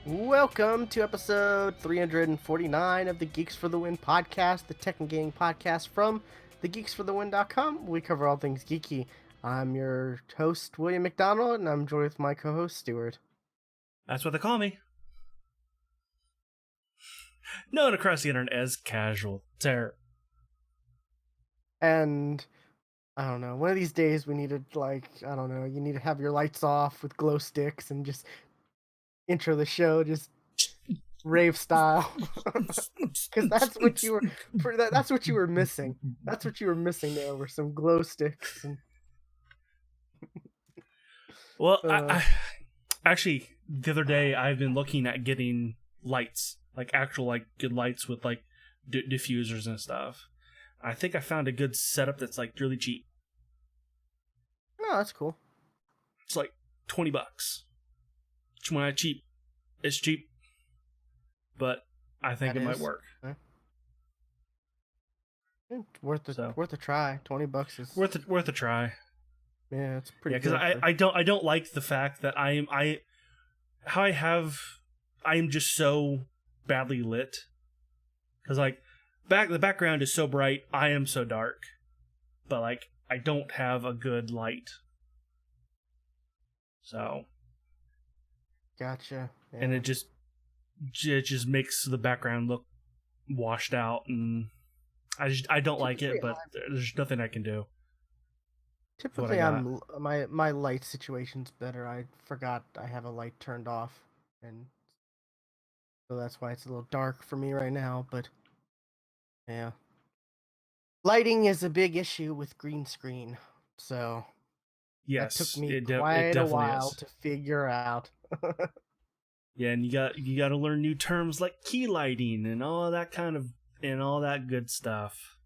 Welcome to episode 349 of the Geeks for the Win podcast, the tech and gaming podcast from thegeeksforthewin.com. We cover all things geeky. I'm your host, William McDonald, and I'm joined with my co-host, Stuart. That's what they call me. Known across the internet as Casual Terror. And, I don't know, one of these days we need to, you need to have your lights off with glow sticks and just intro the show just rave style, because that's what you were missing. That's what you were missing there, were some glow sticks. And well, I actually the other day I've been looking at getting lights, like actual like good lights with like diffusers and stuff. I think I found a good setup that's like really cheap. Oh, that's cool. It's like $20. When I cheap, it's cheap, but I think it might work. It's worth a try. $20 is worth a try. Yeah, it's pretty. Yeah, because I don't like the fact that I am just so badly lit. Because like the background is so bright, I am so dark, but like I don't have a good light. So. Gotcha. Yeah. And it just makes the background look washed out, and I don't like it, but there's nothing I can do. Typically, my light situation's better. I forgot I have a light turned off, and so that's why it's a little dark for me right now. But yeah, lighting is a big issue with green screen, so yes, that took me quite a while to figure out. Yeah, and you got to learn new terms like key lighting and all that good stuff.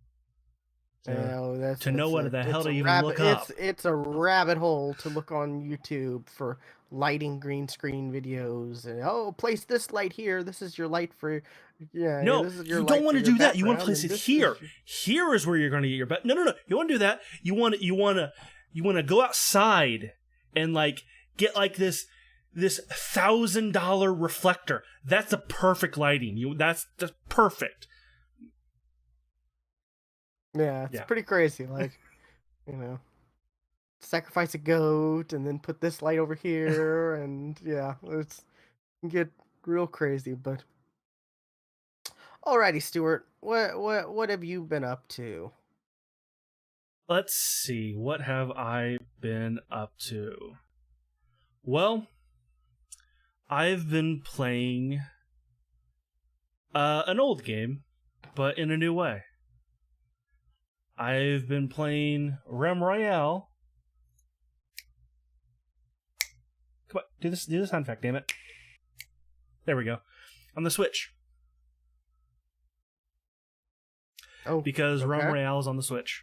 To know what the hell to even look up. It's a rabbit hole to look on YouTube for lighting green screen videos. And place this light here. This is your light for. Yeah. No, this is your you don't want to do that. You want to place it here. Here is where you're going to get your bet. No. You want to do that. You want to go outside and like get like this $1,000 reflector. That's a perfect lighting. That's perfect. Yeah, it's pretty crazy. Like, sacrifice a goat and then put this light over here, and yeah, it's get real crazy. But alrighty, Stuart, what have you been up to? Let's see. What have I been up to? Well, I've been playing an old game, but in a new way. I've been playing Realm Royale. Come on, do this sound effect, damn it. There we go. On the Switch. Oh, because Realm Royale is on the Switch.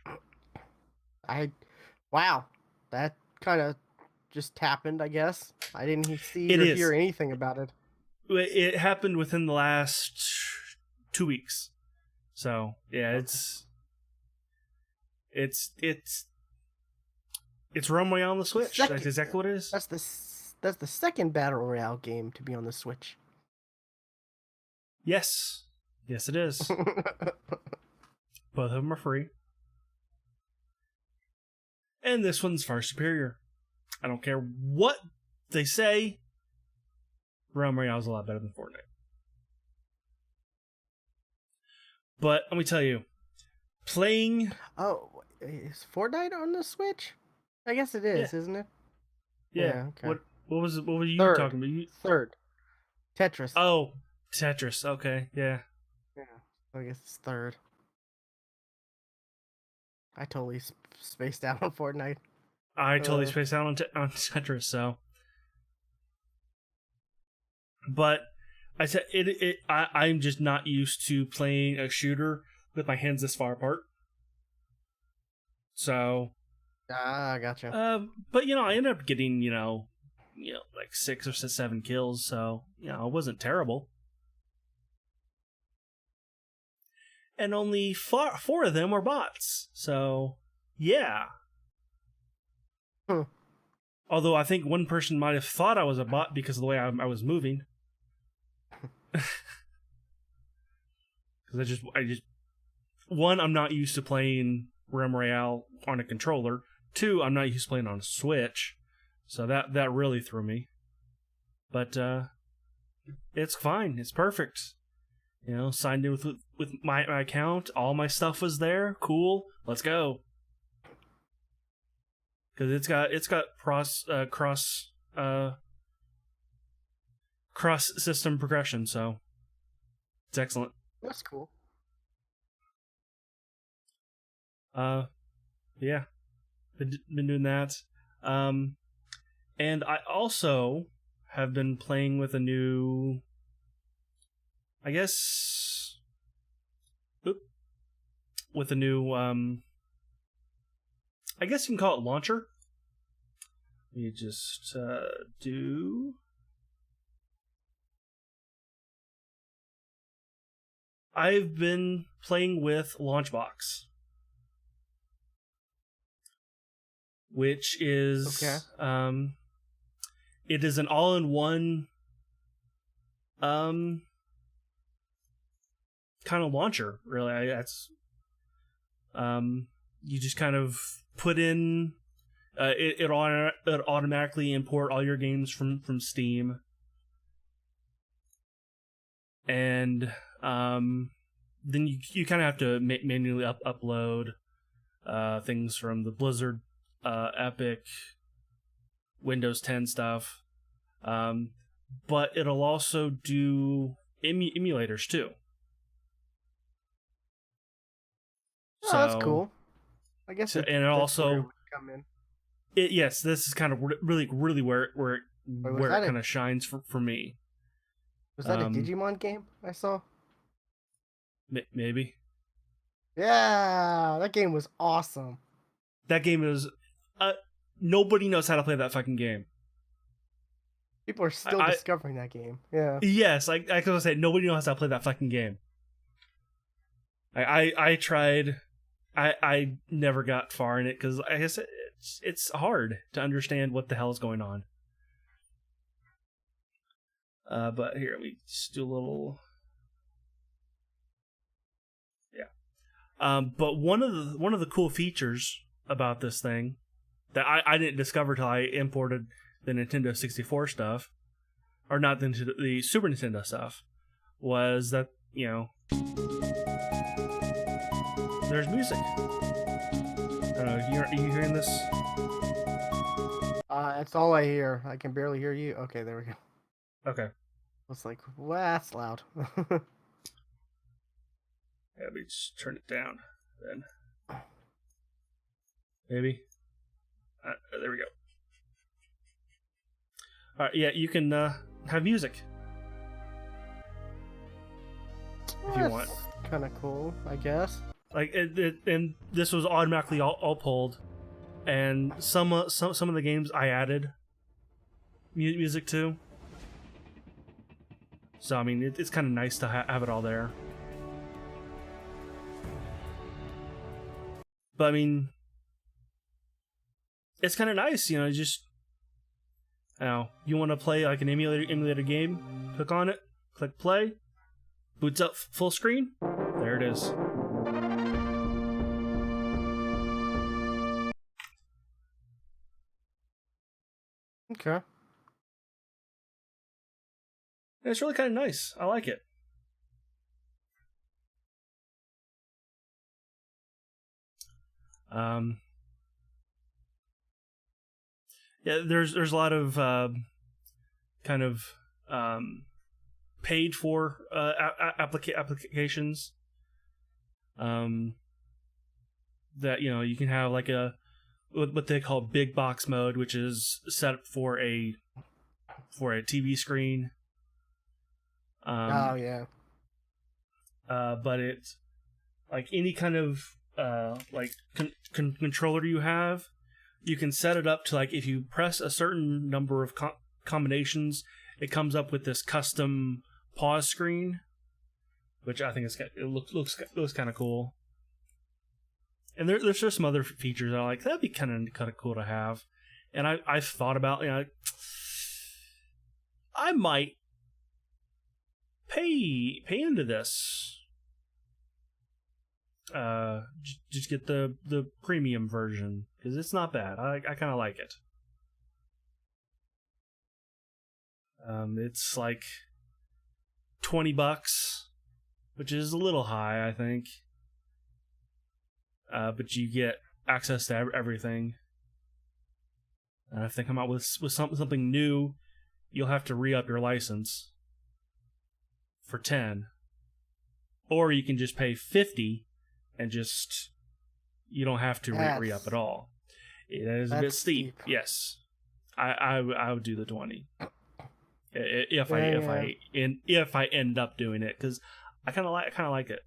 Wow, that kind of just happened, I guess. I didn't see or hear anything about it. It happened within the last 2 weeks. So, yeah, it's Realm Royale on the Switch. That's exactly what it is. That's the second Battle Royale game to be on the Switch. Yes. Yes, it is. Both of them are free. And this one's far superior. I don't care what they say. Realm Royale is a lot better than Fortnite. But let me tell you, playing... Oh, is Fortnite on the Switch? I guess it is, isn't it? Yeah. Okay. What were you talking about? Third. Tetris. Oh, Tetris. Okay, yeah. Yeah, I guess it's third. I totally spaced out on Fortnite. I totally spaced out on Tetris, so... But I said I'm just not used to playing a shooter with my hands this far apart. So, Ah, gotcha. but I ended up getting like 6 or 7 kills. So it wasn't terrible. And only four of them were bots. So, yeah. Hmm. Although I think one person might have thought I was a bot because of the way I was moving. Because I just, one, I'm not used to playing Realm Royale on a controller. Two, I'm not used to playing on a Switch. So that really threw me. But it's fine. It's perfect. Signed in with my account. All my stuff was there. Cool. Let's go. Because it's got cross system progression, so it's excellent. That's cool. Yeah, been doing that. And I also have been playing with a new, I guess, with a new I guess you can call it launcher. You just do. I've been playing with Launchbox, which is it is an all-in-one kind of launcher. Really, that's you just kind of put in. It automatically import all your games from Steam, and then you kind of have to manually upload things from the Blizzard, Epic, Windows 10 stuff, but it'll also do emulators too. Oh, that's cool. I guess and it also would come in. Yes, this is kind of really where it kind of shines for me. Was that a Digimon game I saw? Maybe. Yeah, that game was awesome. That game is nobody knows how to play that fucking game. People are still discovering that game. Yeah. Yes, like I was say, nobody knows how to play that fucking game. I tried. I never got far in it because I guess it's hard to understand what the hell is going on. But here, we just do a little. Yeah. But one of the cool features about this thing that I didn't discover till I imported the Nintendo 64 stuff, or not the Super Nintendo stuff, was that there's music. I don't know. Are you hearing this? That's all I hear. I can barely hear you. Okay, there we go. Okay. It's like, well, that's loud. Yeah, we just turn it down then. Maybe. There we go. All right. Yeah, you can have music if you want. Kind of cool, I guess. Like and this was automatically all pulled, and some of the games I added music to. So I mean, it's kind of nice to have it all there. But I mean, it's kind of nice, just you want to play like an emulator game, click on it, click play, boots up full screen. There it is. Okay. It's really kind of nice. I like it. Yeah, there's a lot of kind of paid for applications that you can have like what they call big box mode, which is set up for a TV screen. Oh yeah. But it's like any kind of like controller you have, you can set it up to like if you press a certain number of combinations, it comes up with this custom pause screen, which I think looks kind of cool. And there's just some other features that I like. That'd be kind of cool to have. And I've thought about, I might pay into this. Just get the premium version because it's not bad. I kind of like it. It's like $20, which is a little high, I think. But you get access to everything. And if they come out with something new, you'll have to re-up your license for $10, or you can just pay $50 and just you don't have to re-up at all. It is a bit steep. Yes, I would do the $20 if I end up doing it because I kind of like it.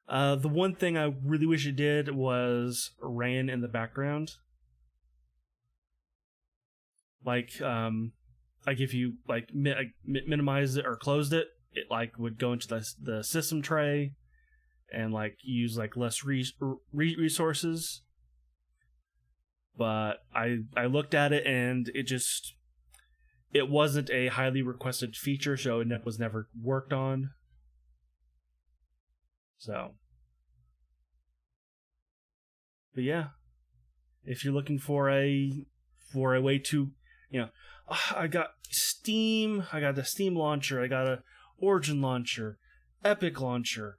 The one thing I really wish it did was ran in the background. Like if you minimized it or closed it, it like would go into the system tray and like use like less resources. But I looked at it and it wasn't a highly requested feature, so it was never worked on. So, but yeah, if you're looking for a way to, I got Steam, I got the Steam launcher, I got a Origin launcher, Epic launcher,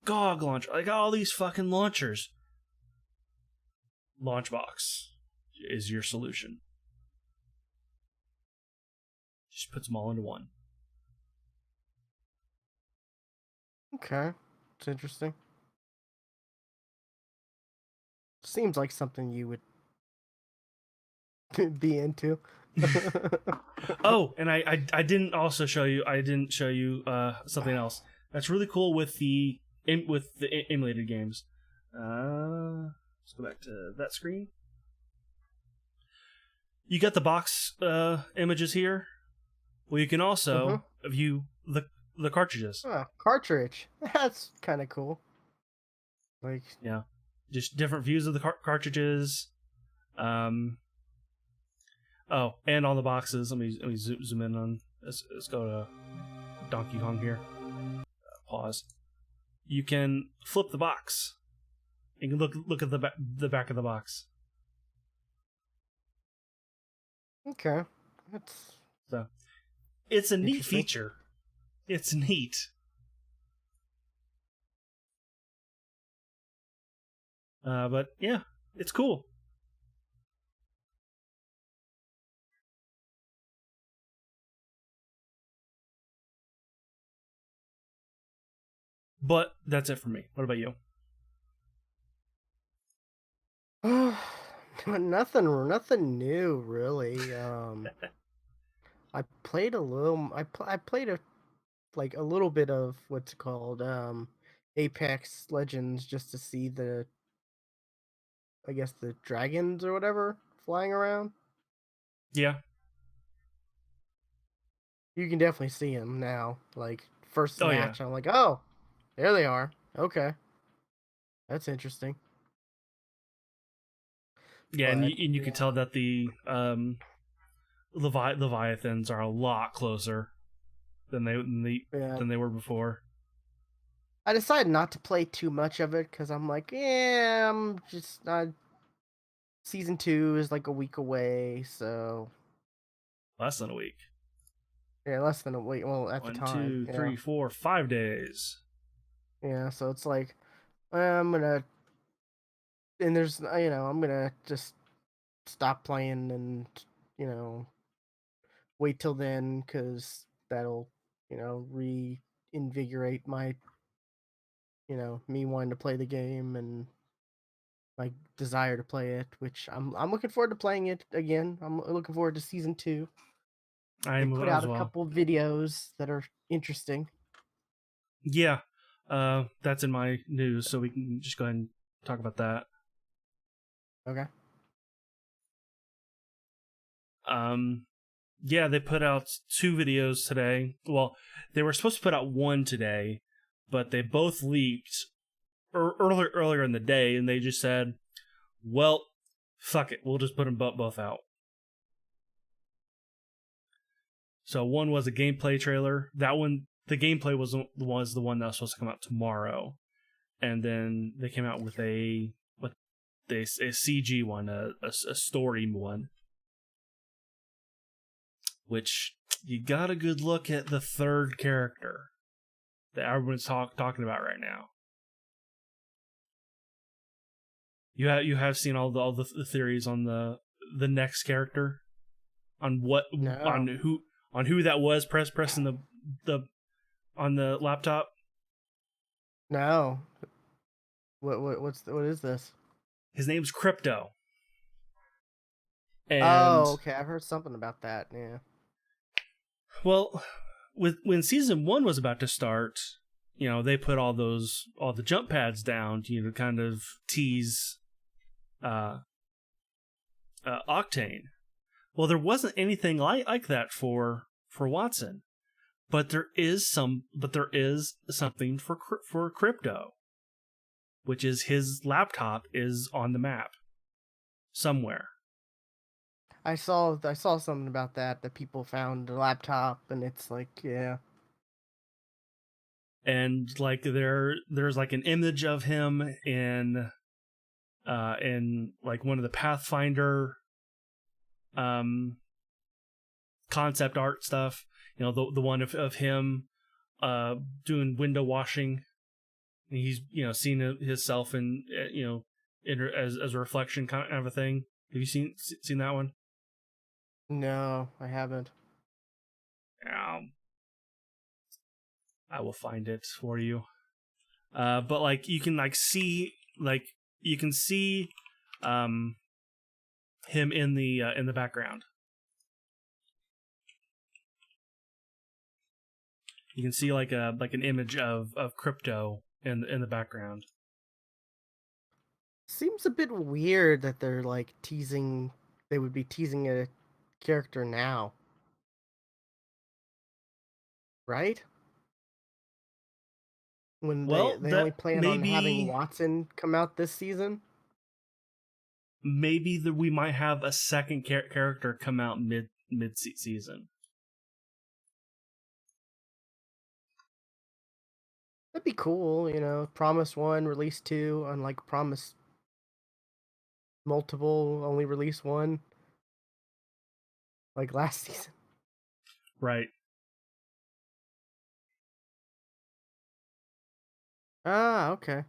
GOG launcher, I got all these fucking launchers. Launchbox is your solution. Just puts them all into one. Okay, it's interesting. Seems like something you would be into. Oh, and I didn't show you something else that's really cool with the emulated games. Let's go back to that screen. You got the box images here. Well, you can also view the cartridges. Cartridge. That's kind of cool. Like, yeah, just different views of the cartridges. Oh, and on the boxes. Let me zoom in on. Let's go to Donkey Kong here. Pause. You can flip the box. You can look at the back of the box. Okay, it's a neat feature. It's neat. But yeah, it's cool. But that's it for me. What about you? Nothing new really. I played a little. I played a little bit of what's it called Apex Legends just to see the dragons or whatever flying around. Yeah. You can definitely see them now. Like first match, yeah. I'm like, oh, there they are. Okay, that's interesting. Yeah, but, and you can tell that the Leviathans are a lot closer than they were before. I decided not to play too much of it because I'm like, yeah, I'm just not. Season 2 is like a week away, so less than a week. Yeah, less than a week. Well, at the time, 1, 2, 3, 4, 5 days. Yeah, so it's like I'm gonna, and there's I'm gonna just stop playing and wait till then because that'll reinvigorate my me wanting to play the game and my desire to play it, which I'm looking forward to playing it again. I'm looking forward to season 2. They put out a couple videos that are interesting. Yeah, that's in my news, so we can just go ahead and talk about that. Okay. Yeah, they put out 2 videos today. Well, they were supposed to put out 1 today, but they both leaked earlier in the day, and they just said, "Well, fuck it, we'll just put them both out." So one was a gameplay trailer. That one, the gameplay was the one that was supposed to come out tomorrow, and then they came out with a CG one, a story one, which you got a good look at the third character that everyone's talking about right now. You have seen all the theories on the next character, on what No. on who that was pressing the on the laptop. No. What is this? His name's Crypto, and Oh, okay. I've heard something about that. Yeah. well, when season 1 was about to start, they put all the jump pads down, to kind of tease Octane. Well, there wasn't anything like that for Watson, but there is something for Crypto, which is his laptop is on the map somewhere. I saw something about that people found a laptop, and it's like, yeah. And like there's like an image of him in like one of the Pathfinder concept art stuff, the one of him doing window washing. He's seeing himself in as a reflection kind of a thing. Have you seen that one? No, I haven't. I will find it for you. But like you can see him in the background. You can see like an image of Crypto in the background. Seems a bit weird that they're like teasing. They would be teasing a character now, right? When Well, they that only plan on having maybe Watson come out this season. that we might have a second character come out mid season. That'd be cool, Promise 1, release 2, unlike Promise multiple, only release 1, like last season. Right. Ah, okay.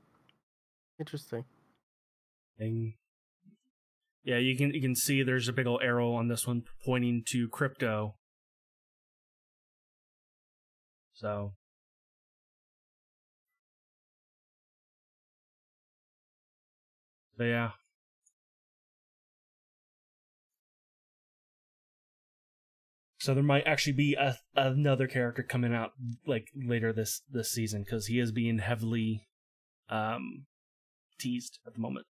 Interesting. And yeah, you can see there's a big old arrow on this one pointing to Crypto. So yeah. So there might actually be another character coming out like later this season, because he is being heavily teased at the moment.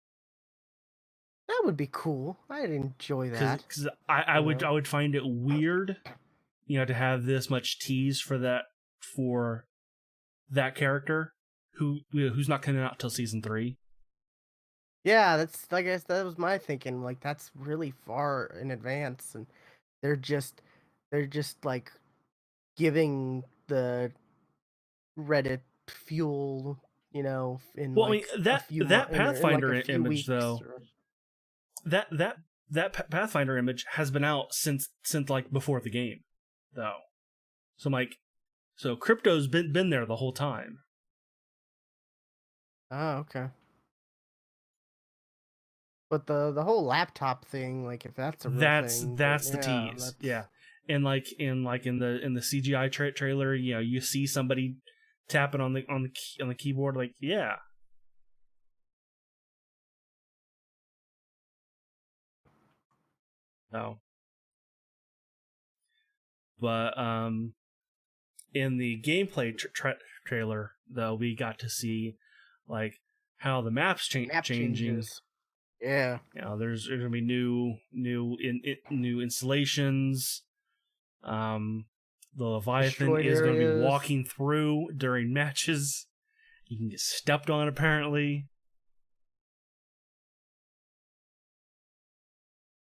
That would be cool. I'd enjoy that. Because I would find it weird, to have this much tease for that character who's not coming out till season 3. Yeah, I guess that was my thinking. Like, that's really far in advance, and they're just like giving the Reddit fuel, in Well, I mean like a few that months, in like Pathfinder a few image weeks. though, that Pathfinder image has been out since like before the game, though. So I'm like, so Crypto's been there the whole time. Oh, okay. But the whole laptop thing, like if that's a real thing, but That's the yeah, tease, that's yeah. And like in the CGI trailer, you see somebody tapping on the keyboard, like yeah. No. But in the gameplay trailer, though, we got to see like how the map's Map changing. changes. Yeah. You know, there's gonna be new installations. The Leviathan Destroyed is going to be areas. walking through during matches. You can get stepped on, apparently.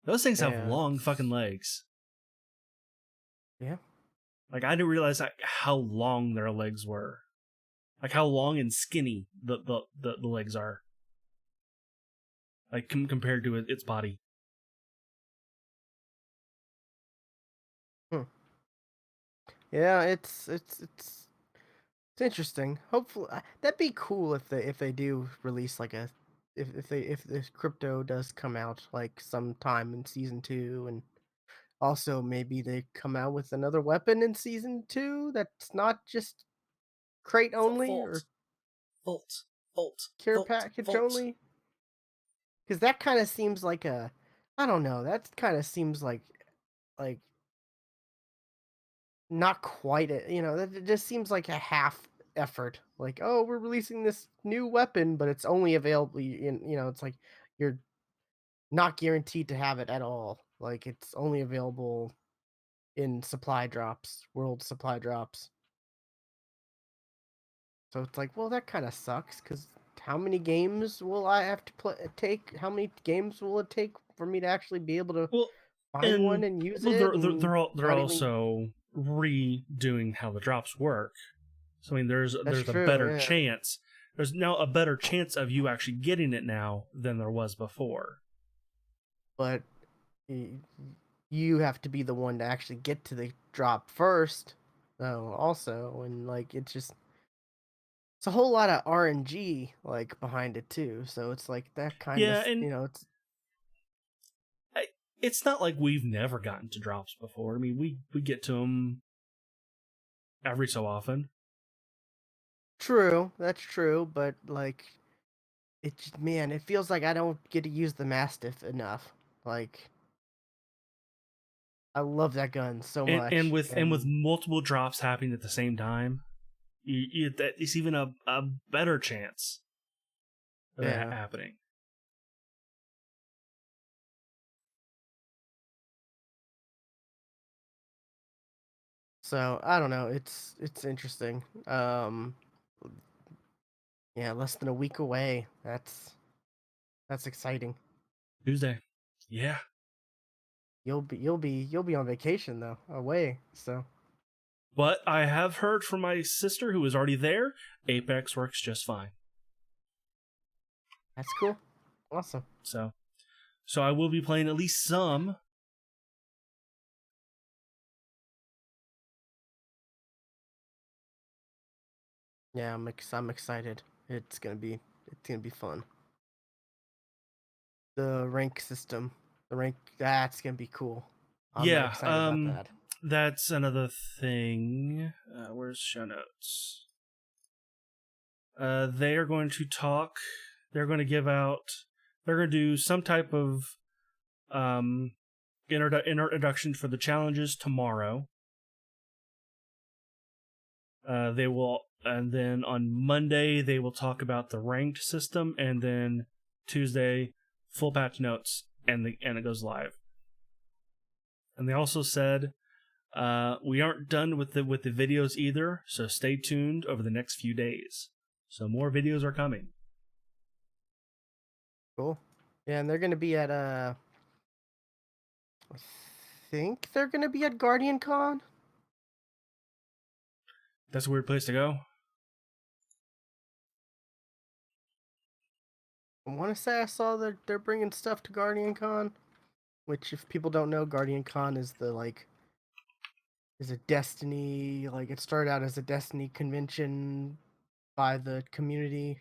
Those things have Yeah. long fucking legs. Yeah. Like, I didn't realize how long their legs were. Like, how long and skinny the legs are. Like, compared to its body. Hmm. Yeah, it's interesting. Hopefully, that'd be cool if they do release like a if this crypto does come out like sometime in season 2, and also maybe they come out with another weapon in season 2 that's not just crate only or Vault, vault, vault, care vault, package vault. only, because that kind of seems like a, I don't know, that kind of seems like not quite a, that it just seems like a half effort. Like, oh, we're releasing this new weapon, but it's only available in, it's like you're not guaranteed to have it at all. Like it's only available in supply drops, world supply drops. So it's like, well, that kind of sucks because how many games will I have to take? How many games will it take for me to actually be able to Well, find one and and use well, it and they're not even. also redoing how the drops work. So I mean, That's there's a true, better yeah. chance. There's now a better chance of you actually getting it now than there was before. But you have to be the one to actually get to the drop first, though. Also, and like it's a whole lot of RNG like behind it too. So it's like that kind Yeah, of and it's it's not like we've never gotten to drops before. I mean, we get to them every so often. true. That's true. But like man, it feels like I don't get to use the Mastiff enough. Like I love that gun so And much, with and multiple drops happening at the same time, that it's even a better chance of that yeah. happening. So I don't know. It's interesting. Yeah, less than a week away. That's exciting. Tuesday, yeah. You'll be on vacation though, away. So But I have heard from my sister who was already there. Apex works just fine. that's cool. Awesome. So I will be playing at least some. Yeah, I'm excited. It's gonna be fun. The rank system, that's gonna be cool. I'm Yeah, excited about that. that's another thing. Where's show notes? They are going to talk. They're going to give out. They're going to do some type of um, introduction for the challenges tomorrow. They will, and then on Monday they will talk about the ranked system, and then Tuesday full patch notes, and it goes live. And they also said we aren't done with the videos either, so stay tuned over the next few days. So more videos are coming. Cool. Yeah, and they're gonna be at I think they're gonna be at Guardian Con. That's a weird place to go. I want to say I saw that they're bringing stuff to Guardian Con, which if people don't know, Guardian Con is a Destiny, like it started out as a Destiny convention by the community.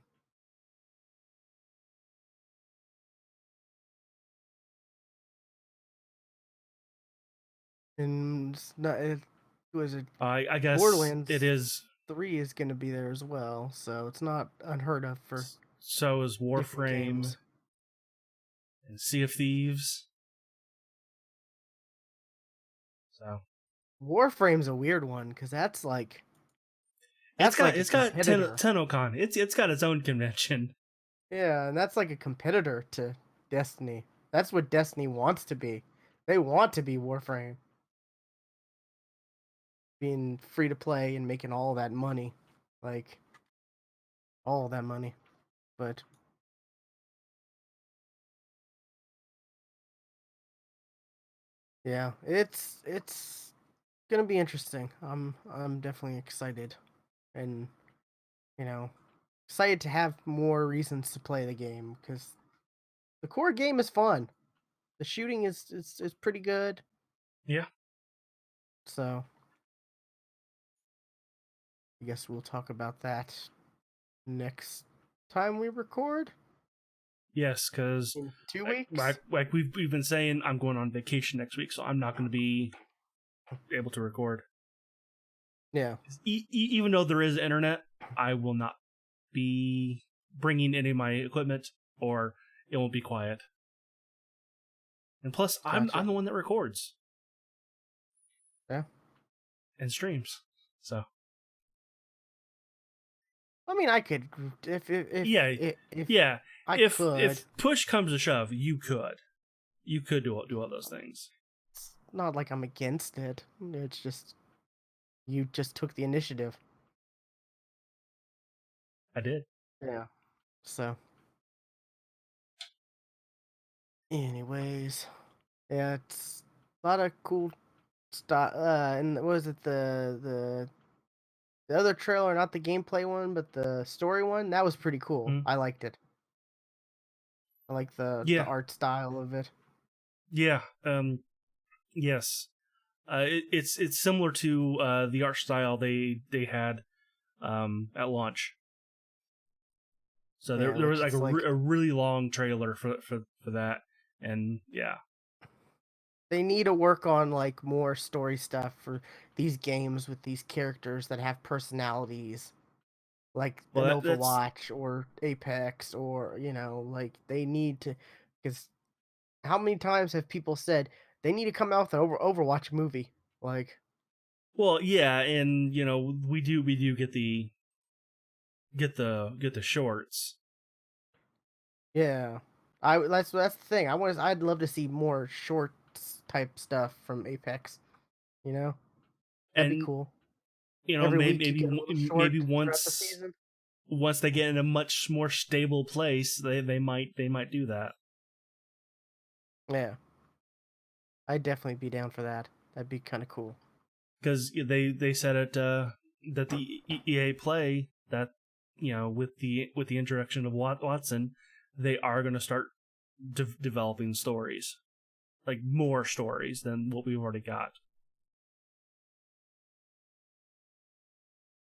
And it was a I guess it Borderlands is. 3 is going to be there as well, so it's not unheard of for So is different Warframe games. and Sea of Thieves. So Warframe's a weird one because that's like a it's got competitor. TennoCon. It's got its own convention. Yeah, and that's like a competitor to Destiny. That's what Destiny wants to be. They want to be Warframe, being free to play and making all that money, like all that money. But yeah, it's gonna be interesting. I'm definitely excited, and you know, excited to have more reasons to play the game because the core game is fun. The shooting is pretty good. Yeah. So I guess we'll talk about that next time we record Yes, because in two like, weeks. like we've been saying, I'm going on vacation next week, so I'm not going to be able to record. Yeah, Even though there is internet, I will not be bringing any of my equipment, or it won't be quiet. And plus, I'm gotcha. the one that records Yeah, and streams. So I mean, I could yeah, if yeah. I If could. push comes to shove, you could do all those things. It's not like I'm against it. It's just you just took the initiative. I did. Yeah. So, anyways, yeah, it's a lot of cool stuff. And what was it the other trailer, not the gameplay one, but the story one? That was pretty cool. Mhm. I liked it. I like the Yeah, art style of it. yeah. Yes. It's similar to the art style they had at launch. So Yeah, there was which like it's like a really long trailer for that, and yeah. they need to work on like more story stuff for these games with these characters that have personalities, like Well, an that's Overwatch or Apex, or like they need to, because how many times have people said they need to come out with an Overwatch movie? Like, well, yeah, and we do get the shorts yeah, that's the thing. I'd love to see more shorts type stuff from Apex. You know, that'd be and cool. Every maybe week you get a little maybe short throughout the once season. they get in a much more stable place, they might do that. Yeah, I'd definitely be down for that. That'd be kind of cool. Because they said it that the EA Play, that with the introduction of Watson, they are going to start developing stories, like more stories than what we've already got.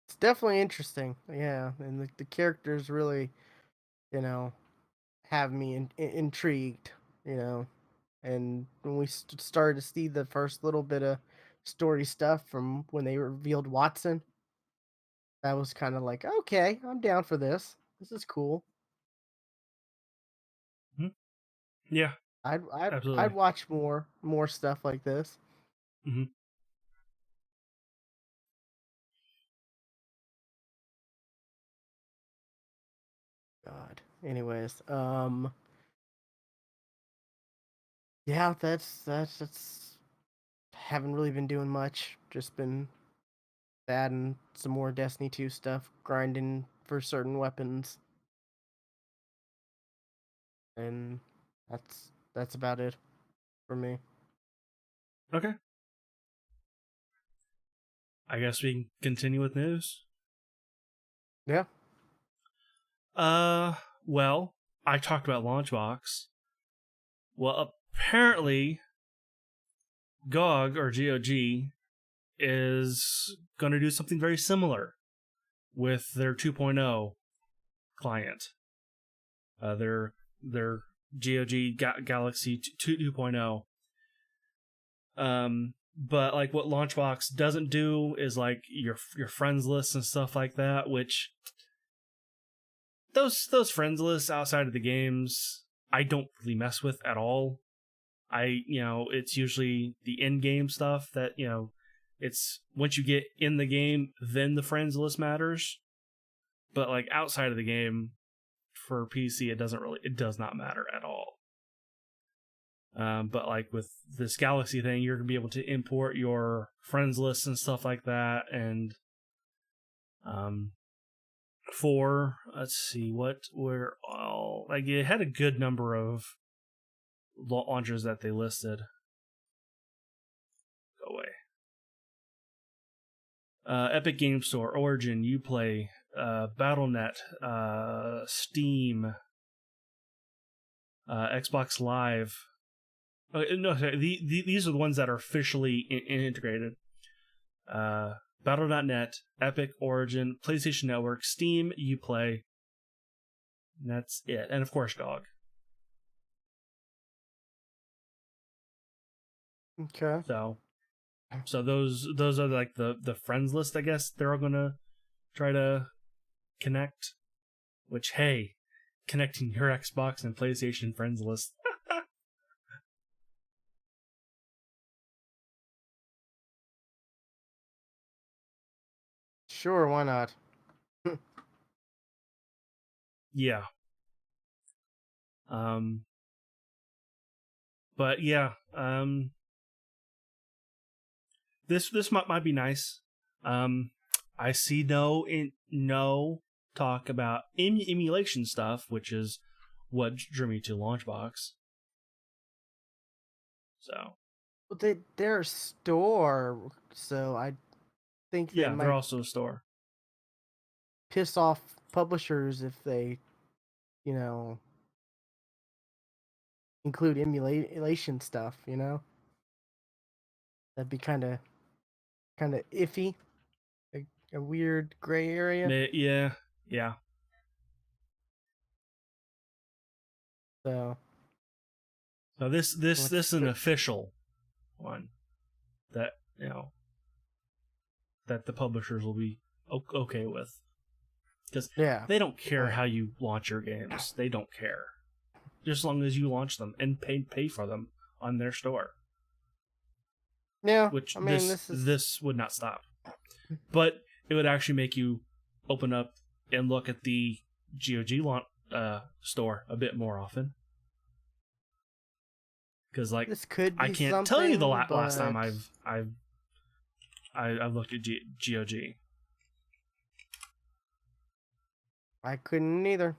It's definitely interesting. Yeah, and the characters really, you know, have me intrigued. You know, and when we started to see the first little bit of story stuff from when they revealed Watson, that was kind of like, okay, I'm down for this. This is cool. Hmm. Yeah, I'd absolutely. watch more stuff like this. Hmm. God. Anyways, yeah, that's haven't really been doing much. Just been adding some more Destiny 2 stuff, grinding for certain weapons, and that's about it for me. Okay, I guess we can continue with news. Yeah. Uh, well, I talked about Launchbox. Well, apparently, GOG or GOG is going to do something very similar with their 2.0 client. Their GOG Galaxy 2.0. But like what Launchbox doesn't do is like your friends list and stuff like that, which those friends lists outside of the games I don't really mess with at all. It's usually the in game stuff that it's once you get in the game, then the friends list matters. But like outside of the game, for PC, it does not matter at all. But like with this Galaxy thing, you're gonna be able to import your friends list and stuff like that. And for let's see what were all like, it had a good number of launchers that they listed. Go away. Epic Game Store, Origin, Uplay, BattleNet, Steam, Xbox Live. No, sorry, these are the ones that are officially integrated. Battle.net, Epic, Origin, PlayStation Network, Steam, Uplay. And that's it. And of course, GOG. Okay. So those are like the friends list, I guess they're all gonna try to connect. Which, hey, connecting your Xbox and PlayStation friends list. Sure, why not? Yeah. But yeah, this might be nice. I see no talk about emulation stuff, which is what drew me to Launchbox. So, Well, they're a store, so I think they yeah, they're might also a store. piss off publishers if they, you know, include emulation stuff. That'd be kind of iffy, a weird gray area. Yeah. So this is an official one that that the publishers will be okay with, because yeah, they don't care how you launch your games. They don't care, just as long as you launch them and pay for them on their store. yeah. Which I mean, this would not stop, but it would actually make you open up and look at the GOG store a bit more often. Because like, this could be I can't tell you the something, last time but I've looked at GOG. I couldn't either.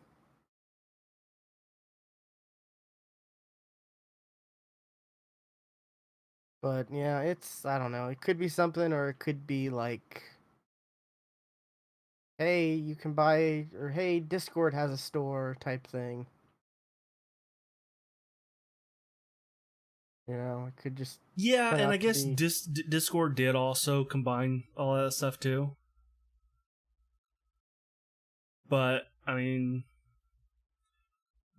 But yeah, I don't know. It could be something, or it could be like, hey, you can buy, or hey, Discord has a store type thing. It could just Yeah, turn and I out to guess be. Discord did also combine all that stuff too. But I mean,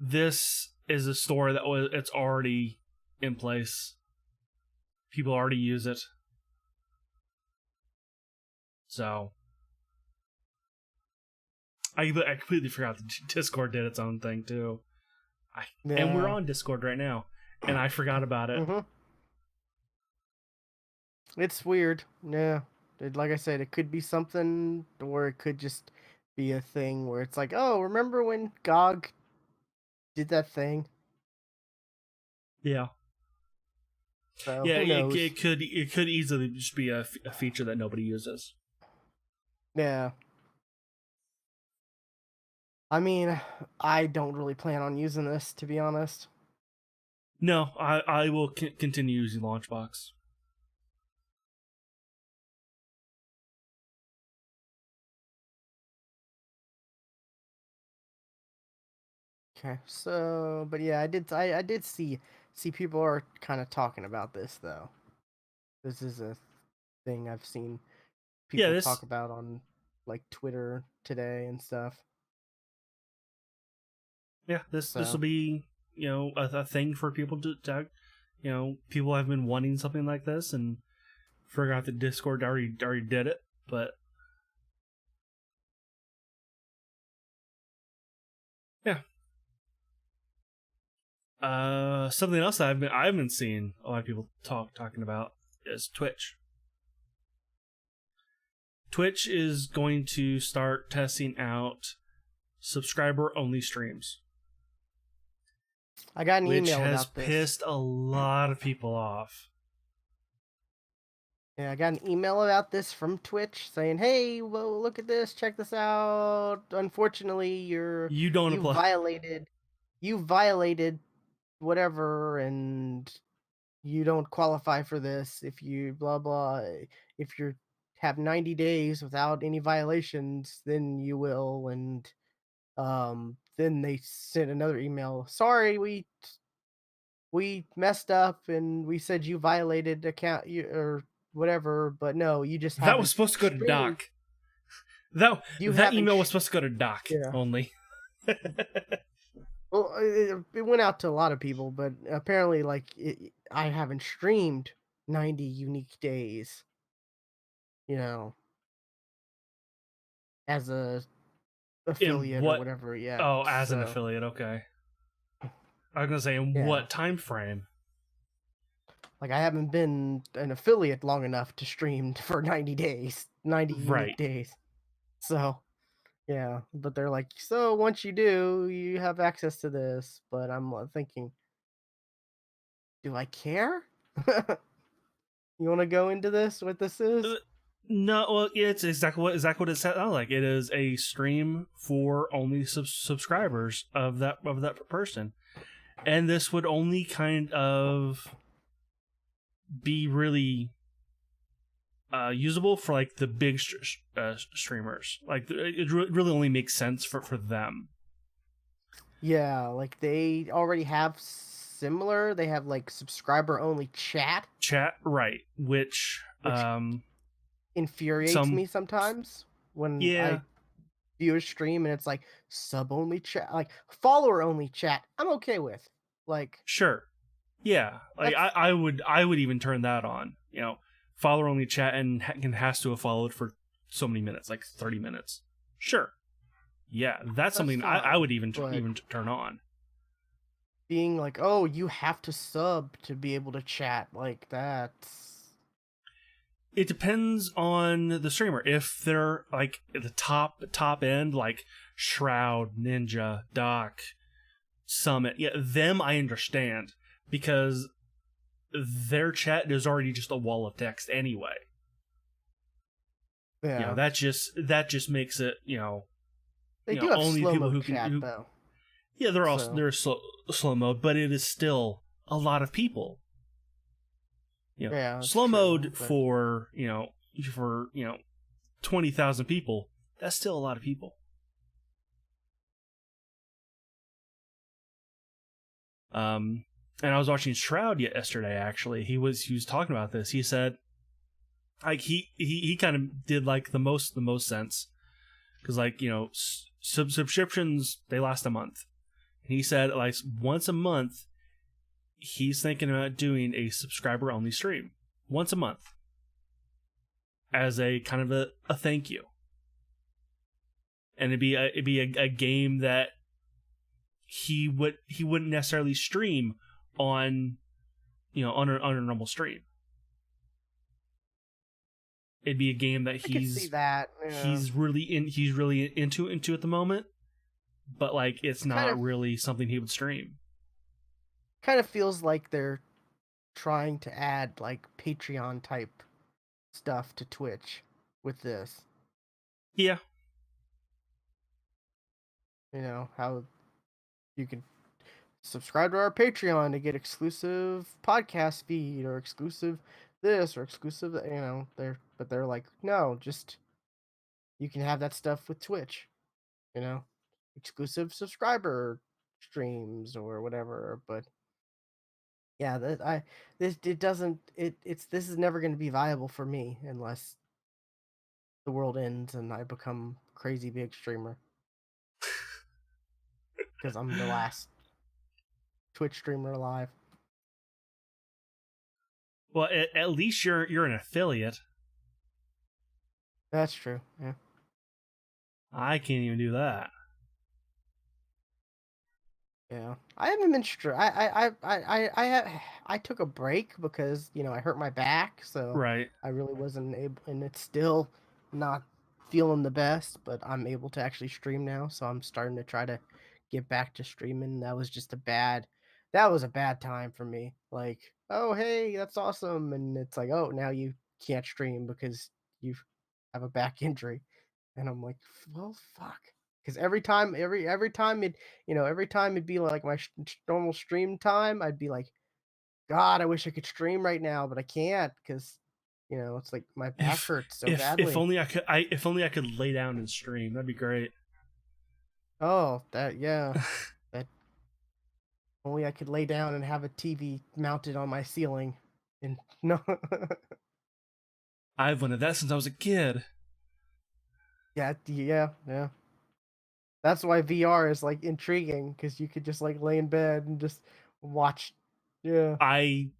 this is a store it's already in place. People already use it. So I completely forgot that Discord did its own thing too. And we're on Discord right now, and I forgot about it. Mm-hmm. It's weird. Yeah. Like I said, it could be something, or it could just be a thing where it's like, oh, remember when GOG did that thing? Yeah. So Yeah, who knows? it could easily just be a feature that nobody uses. Yeah. I mean, I don't really plan on using this, to be honest. No, I will continue using Launchbox. Okay, so but yeah, I did see people are kind of talking about this though. This is a thing I've seen Yeah, people talk about on like Twitter today and stuff. Yeah, this So will be a thing for people to people have been wanting something like this, and forgot that Discord already did it, but yeah. Something else I've been seeing a lot of people talking about is Twitch. Twitch is going to start testing out subscriber only streams, I got an which email has about this. pissed a lot of people off. Yeah, I got an email about this from Twitch saying, "Hey, well, look at this. Check this out. Unfortunately, You don't you apply. violated you violated whatever, and you don't qualify for this if you blah blah. If you have 90 days without any violations, then you will." And then they sent another email. "Sorry, we messed up and we said you violated account you or whatever, but no, you just That was haven't supposed to go to streamed. Doc. You That haven't email was supposed to go to Doc yeah. only. Well, it went out to a lot of people, but apparently, like, I haven't streamed 90 unique days, you know, as a In affiliate or what? whatever yet. Oh, as an So affiliate, okay. I was gonna say, in yeah, what time frame? like I haven't been an affiliate long enough to stream for 90 days, 90 unique Right. days. So yeah, but they're like, so once you do, you have access to this. But I'm thinking, do I care? You want to go into this? What this Uh, is? No, well, yeah, it's exactly what it sounds like. It is a stream for only subscribers of that person, and this would only kind of be really usable for like the big streamers. Like it really only makes sense for them. Yeah, like they already have similar. They have like subscriber only chat, Chat, right? Which which infuriates some me sometimes when yeah, I view a stream and it's like sub only chat, like follower only chat. I'm okay with. Like sure, yeah. Like that's I would even turn that on. You know, follower only chat and has to have followed for so many minutes, like 30 minutes. Sure, yeah, that's that's something I fine. would even But turn on. being like, oh, you have to sub to be able to chat, like that's It depends on the streamer. If they're like at the top end, like Shroud, Ninja, Doc, Summit, yeah, them I understand because their chat is already just a wall of text anyway. You know, yeah. that just makes it, They do have only slow people mo who can chat though. yeah, So they're slow mode, but it is still a lot of people. You know, yeah, that's slow true. mode But for, 20,000 people, that's still a lot of people. And I was watching Shroud yesterday. Actually, he was talking about this. He said, like he kind of did like the most sense because like subscriptions they last a month. And he said like once a month he's thinking about doing a subscriber only stream once a month as a kind of a thank you, and it'd be a game that he wouldn't necessarily stream on on a normal stream. It'd be a game that I could see that. Yeah. he's really into at the moment, but like it's Kind not of really something he would stream. feels like they're trying to add like Patreon type stuff to Twitch with this. Yeah, You know, how you can subscribe to our Patreon to get exclusive podcast feed or exclusive this or exclusive, they're like, no, just you can have that stuff with Twitch, you know, exclusive subscriber streams or whatever. But yeah, that I this it doesn't it's this is never going to be viable for me unless the world ends and I become crazy big streamer because I'm the last Twitch streamer alive. well at least you're an affiliate. That's true. Yeah. I can't even do that. Yeah, I haven't been I took a break because I hurt my back, so Right. I really wasn't able, and it's still not feeling the best, but I'm able to actually stream now, so I'm starting to try to get back to streaming. That was a bad time for me. Like, "Oh, hey, that's awesome," and it's like, "Oh, now you can't stream because you have a back injury." And I'm like, "Well, fuck." Because every time every time it'd be like my normal stream time, I'd be like, "God, I wish I could stream right now, but I can't because it's like my back If hurts so if badly." only if only I could lay down and stream. That'd be great. Oh, yeah. That only I could lay down and have a TV mounted on my ceiling. And no, I've wanted that since I was a kid. yeah. That's why VR is like intriguing because you could just like lay in bed and just watch. Yeah, I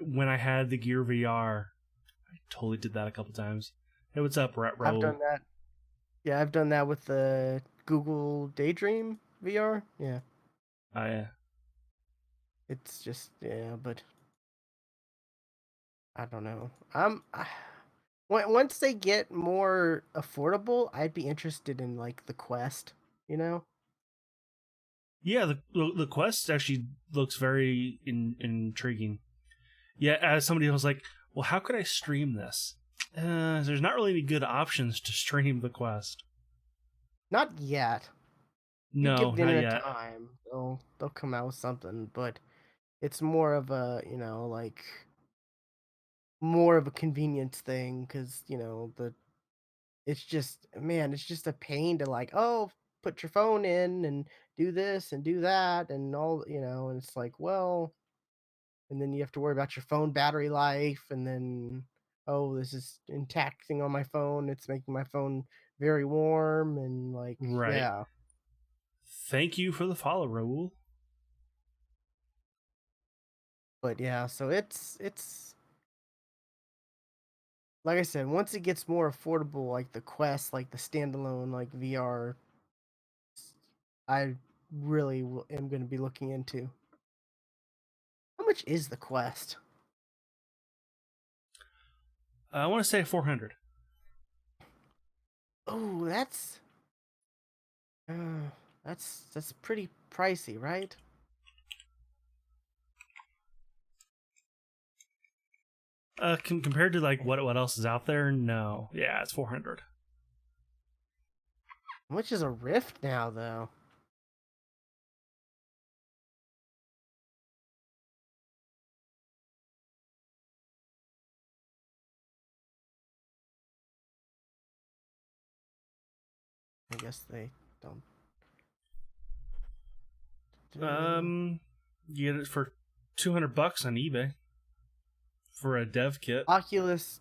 when I had the Gear VR, I totally did that a couple times. Hey, what's up, I've Retro? done that. Yeah, I've done that with the Google Daydream VR. Yeah, I it's just but I don't know. Once they get more affordable, I'd be interested in like the Quest. You know? Yeah, the quest actually looks very intriguing. Yeah, as somebody who was like, well, how could I stream this? There's not really any good options to stream the quest. Not yet. You No, give the not internet yet. time, they'll come out with something, but it's more of a, like more of a convenience thing because, it's just man, it's just a pain to like, oh, put your phone in and do this and do that and all, and it's like, well, and then you have to worry about your phone battery life and then oh, this is taxing on my phone. It's making my phone very warm and like, Right. yeah. Thank you for the follow, Raul. But yeah, so it's like I said, once it gets more affordable, like the Quest, like the standalone, like VR, I really am going to be looking into. How much is the Quest? I want to say 400. Oh, uh, that's pretty pricey, right? Compared to like what else is out there, no. Yeah, it's 400. How much is a Rift now, though? I guess they don't. Um, you get it for $200 on eBay for a dev kit. Oculus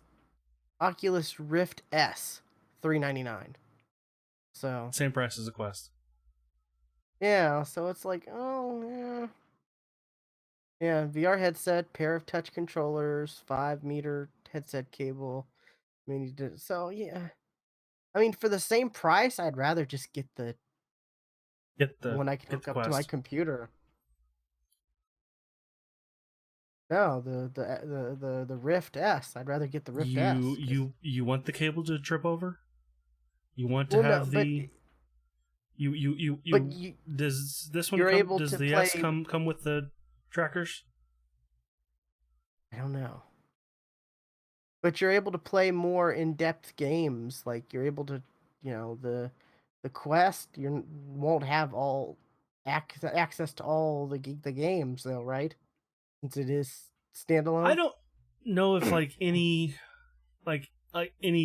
Oculus Rift S, 399. So Same price as a Quest. yeah, so it's like, oh yeah, VR headset, pair of touch controllers, 5 meter headset cable. I mean, so yeah. I mean, for the same price, I'd rather just get the one I can Get hook the up to my Quest. computer. No, the Rift S. I'd rather get the Rift You S because you want the cable to trip over? You want to well, no, have the but you does this one you're come able does to the S play. come with the trackers? I don't know, but you're able to play more in-depth games. Like you're able to, the Quest. You won't have all access to all the games though, right? Since it is I standalone. don't know if like any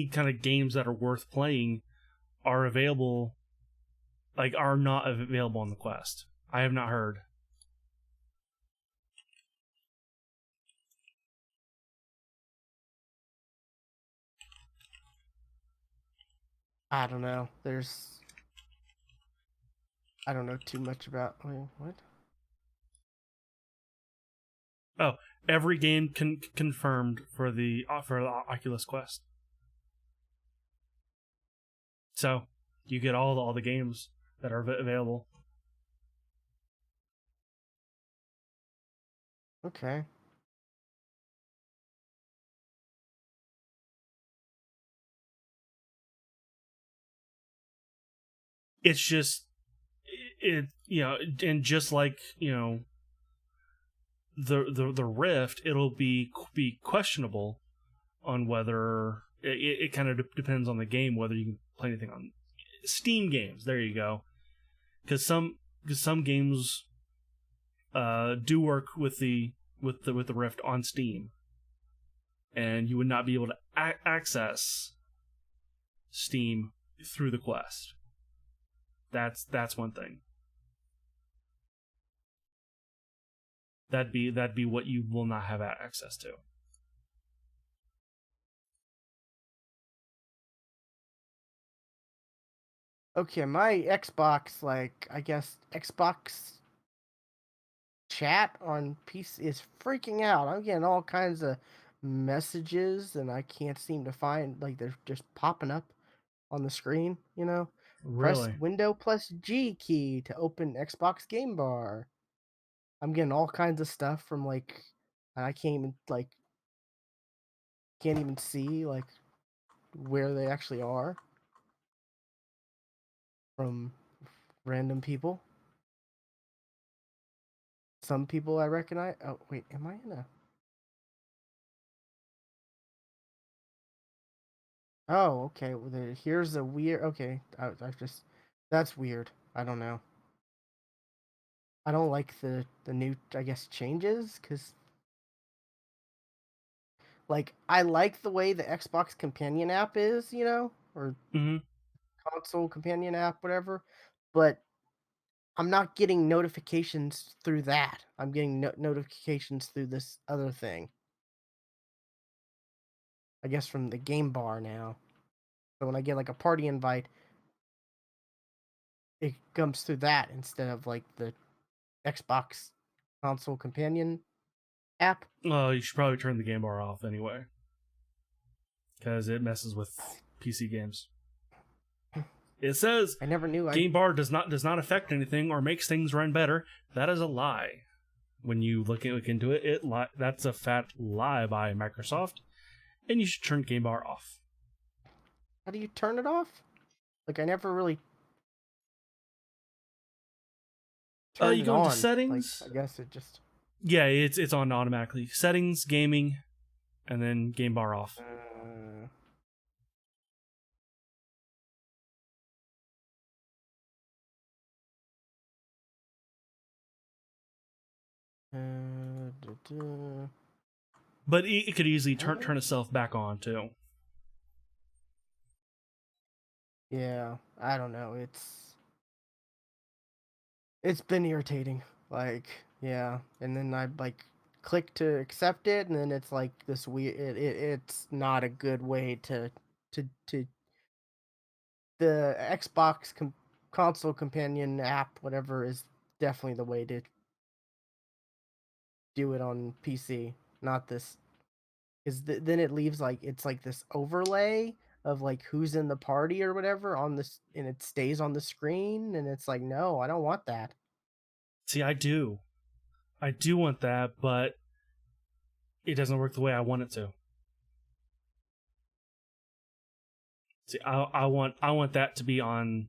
kind of games that are worth playing are available are not available on the Quest. I have not heard. I don't know. I don't know too much about. Wait, what? Oh, every game confirmed for the Oculus Quest. So you get all the games that are available. Okay. It's just and just like the Rift, it'll be questionable on whether it kind of depends on the game whether you can play anything on Steam games. There you go, because some games do work with the Rift on Steam, and you would not be able to access Steam through the Quest. That's one thing. That'd be what you will not have access to. Okay, my Xbox, I guess Xbox chat on PC is freaking out. I'm getting all kinds of messages and I can't seem to find, they're just popping up on the screen, Press Really? Window plus G key to open Xbox Game Bar. I'm getting all kinds of stuff from I can't even see where they actually are from random people. Some people I recognize. Oh wait, am I in a? Oh, okay. Well, here's a weird. Okay, I've just. That's weird. I don't know. I don't like the new, I guess, changes because I like the way the Xbox Companion app is, or Mm-hmm. console companion app, whatever. But I'm not getting notifications through that. I'm getting notifications through this other thing. I guess from the game bar now. So when I get a party invite, it comes through that instead of the Xbox console companion app. Well, you should probably turn the game bar off anyway, because it messes with PC games. It says I never knew I. game bar does not affect anything or makes things run better. That is a lie. When you look into it, that's a fat lie by Microsoft, and you should turn game bar off. How do you turn it off? I never really turned You it go into on. settings. I guess it just. Yeah, it's on automatically. Settings, gaming, and then game bar off. But it could easily turn itself back on too. Yeah, I don't know. It's been irritating. Yeah, and then I click to accept it, and then it's this weird. It's not a good way to the Xbox console companion app, whatever, is definitely the way to do it on PC. Not this, because then it leaves it's this overlay of who's in the party or whatever on this, and it stays on the screen, and it's no, I don't want that. See, I do want that, but it doesn't work the way I want it to. See, I want that to be on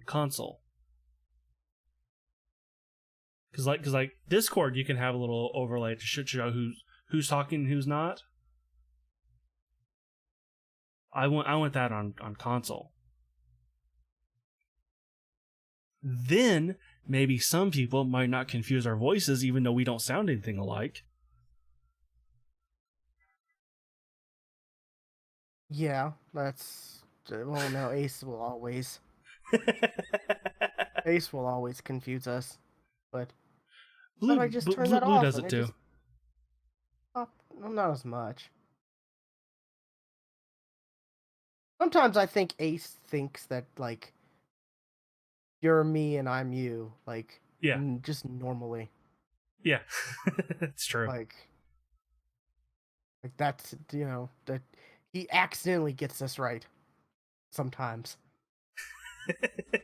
console. Because Discord, you can have a little overlay to show who's talking and who's not. I want that on console. Then maybe some people might not confuse our voices, even though we don't sound anything alike. Yeah, that's well, no, Ace will always confuse us, but how do I just turn that Blue off does and it it too. just pop? No, not as much. Sometimes I think Ace thinks that you're me and I'm you, Yeah, just normally, yeah, it's true. like that's that he accidentally gets us right sometimes. I'll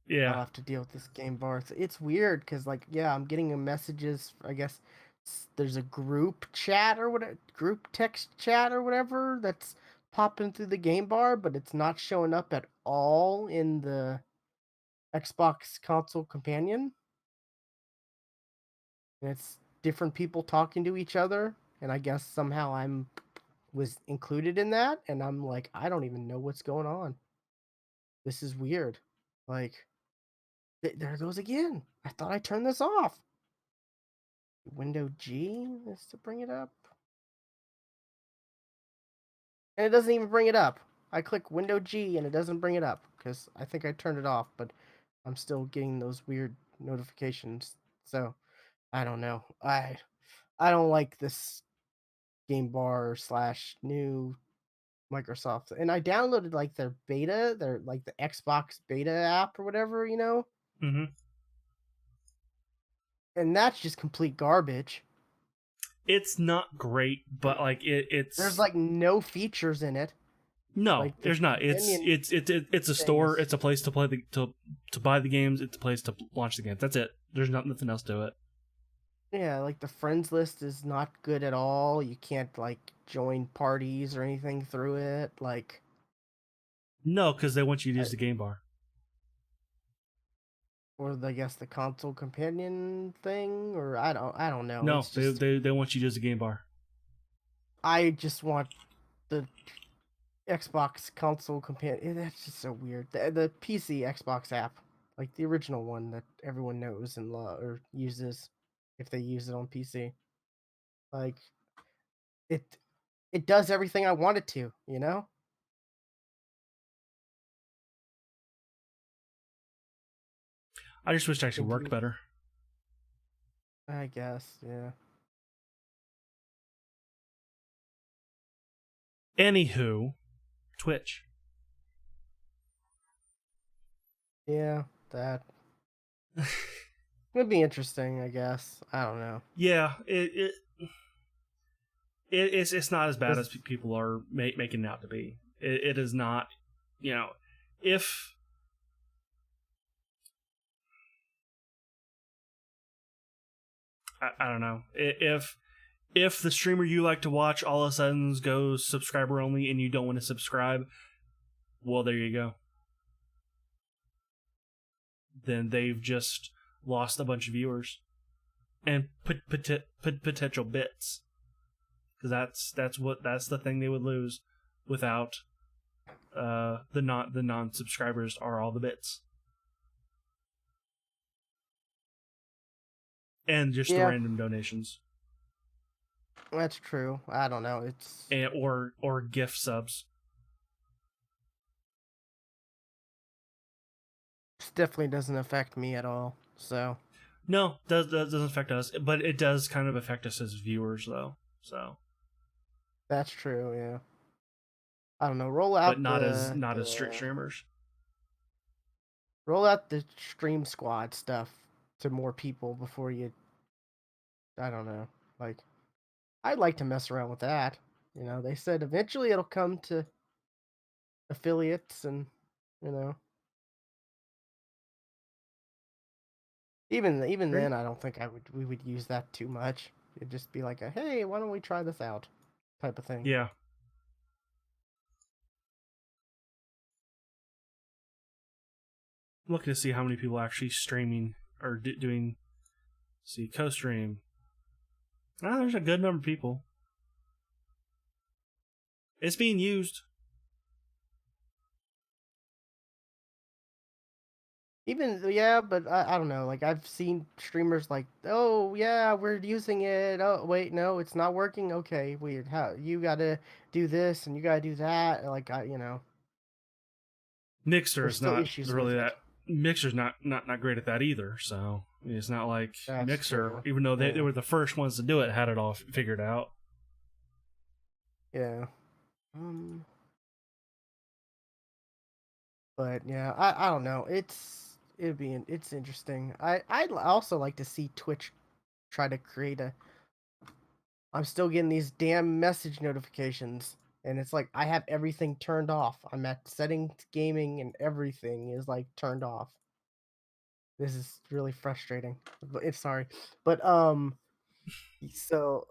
Yeah. have to deal with this game bar. It's weird because yeah, I'm getting a messages. I guess there's a group chat or whatever, group text chat or whatever that's popping through the game bar, but it's not showing up at all in the Xbox console companion. And it's different people talking to each other, and I guess somehow I'm was included in that, and I'm like, I don't even know what's going on. This is weird. Like, there it goes again. I thought I turned this off. Window G is to bring it up. And it doesn't even bring it up. I click Window G and it doesn't bring it up because I think I turned it off, but I'm still getting those weird notifications. So I don't know. I don't like this game bar slash new Microsoft. And I downloaded like their beta, their like the Xbox beta app or whatever, Hmm. and that's just complete garbage. It's not great, but like There's it's like no features in it. no, Like the there's not. companion It's a thing store. is It's a place to play to buy the games. It's a place to launch the games. That's it. There's nothing else to it. yeah, like the friends list is not good at all. You can't like join parties or anything through it. Like, No, because they want you to I, use the game bar. or I guess the console companion thing, or I don't know. No, It's just they want you to use the game bar. I just want the Xbox console companion. That's just so weird. The PC Xbox app, like the original one that everyone knows and or uses, if they use it on PC, like it it does everything I want it to. I just wish it actually It worked do, better. I guess, yeah. Anywho, Twitch. Yeah, that would be interesting, I guess. I don't know. Yeah, it's not as bad as 'Cause people are making it out to be. It is not. You know, if I don't know if the streamer you like to watch all of a sudden goes subscriber only and you don't want to subscribe, well, there you go. Then they've just lost a bunch of viewers and potential bits, because that's the thing they would lose without the non subscribers are all the bits and just the yeah, random donations that's true. I don't know. and or gift subs. It definitely doesn't affect me at all. So No, doesn't affect us, but it does kind of affect us as viewers though. So, that's true. Yeah. I don't know. Roll but out not as strict the streamers. roll out the stream squad stuff to more people before you. I don't know. Like, I'd like to mess around with that. They said eventually it'll come to affiliates, and you know, even Great. then, I don't think we would use that too much. It'd just be like a hey, why don't we try this out, type of thing. Yeah. I'm looking to see how many people actually streaming or doing. See, co-stream. Ah, there's a good number of people. It's being used. Even yeah, but I don't know. Like I've seen streamers like, oh yeah, we're using it. Oh wait, no, it's not working. Okay, weird. How you gotta do this and you gotta do that. Like Mixer there's is still not issues with really it. that. Mixer's not great at that either. So I mean, it's not like That's Mixer, true. even though they Yeah, were the first ones to do it, had it all figured out. yeah. Um, but yeah, I don't know. It's interesting. I'd also like to see Twitch try to create a. I'm still getting these damn message notifications. And it's like I have everything turned off. I'm at settings, gaming, and everything is like turned off. This is really frustrating. But it's sorry. But so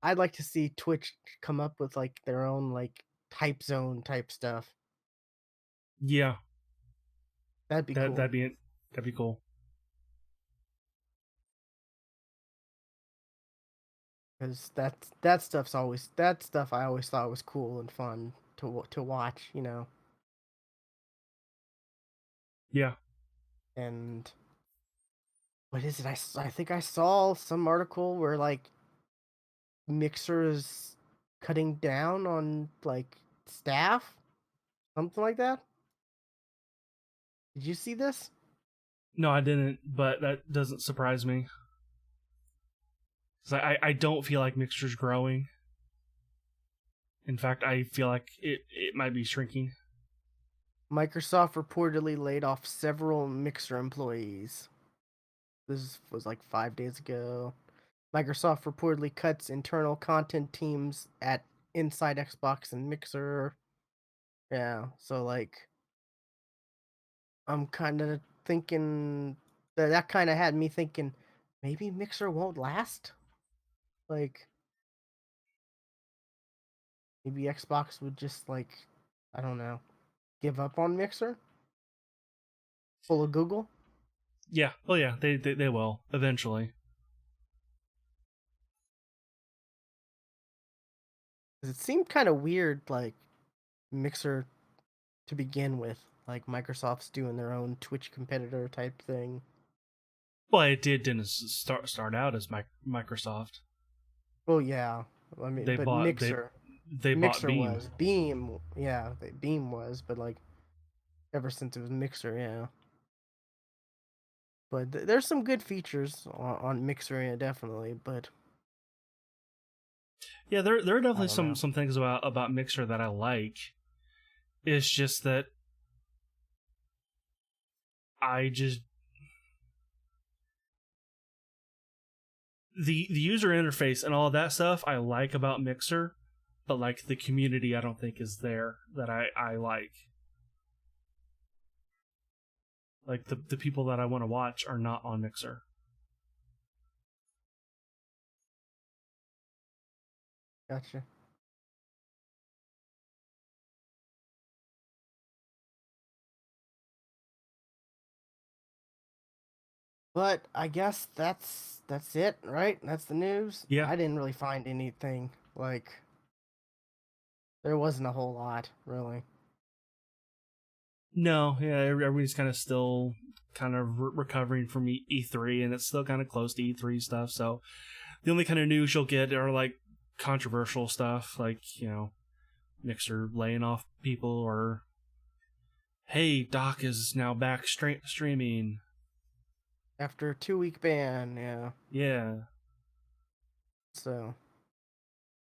I'd like to see Twitch come up with like their own like type zone type stuff. Yeah, That'd be that cool. that'd be it. That'd be cool. Because that stuff's always that stuff I always thought was cool and fun to watch, you know. Yeah. And what is it? I think I saw some article where like Mixer is cutting down on like staff, something like that. Did you see this? No, I didn't, but that doesn't surprise me. 'Cause I don't feel like Mixer's growing. In fact, I feel like it might be shrinking. Microsoft reportedly laid off several Mixer employees. This was like 5 days ago. Microsoft reportedly cuts internal content teams at Inside Xbox and Mixer. Yeah, so like I'm kind of thinking that kind of had me thinking maybe Mixer won't last. Like maybe Xbox would just like I don't know, give up on Mixer, full of Google. Yeah. Oh yeah, they will eventually. 'Cause it seemed kind of weird, like Mixer to begin with. Like Microsoft's doing their own Twitch competitor type thing. Well, it didn't start out as Microsoft. Well, yeah, I mean, They but bought they Mixer, they bought Mixer Beam. was Beam. Yeah, Beam was, but like ever since it was Mixer, yeah. But there's some good features on Mixer, yeah, definitely. But Yeah, there are I definitely don't know. some things about Mixer that I like. It's just that I just the user interface and all of that stuff I like about Mixer, but like the community I don't think is there that I like. Like the people that I want to watch are not on Mixer. Gotcha. But I guess that's it, right? That's the news. Yeah. I didn't really find anything like there wasn't a whole lot really. No, yeah, everybody's kind of still kind of recovering from E3, and it's still kind of close to E3 stuff. So the only kind of news you'll get are like controversial stuff, like Mixer laying off people, or hey, Doc is now back streaming. After a 2 week ban, yeah. Yeah. So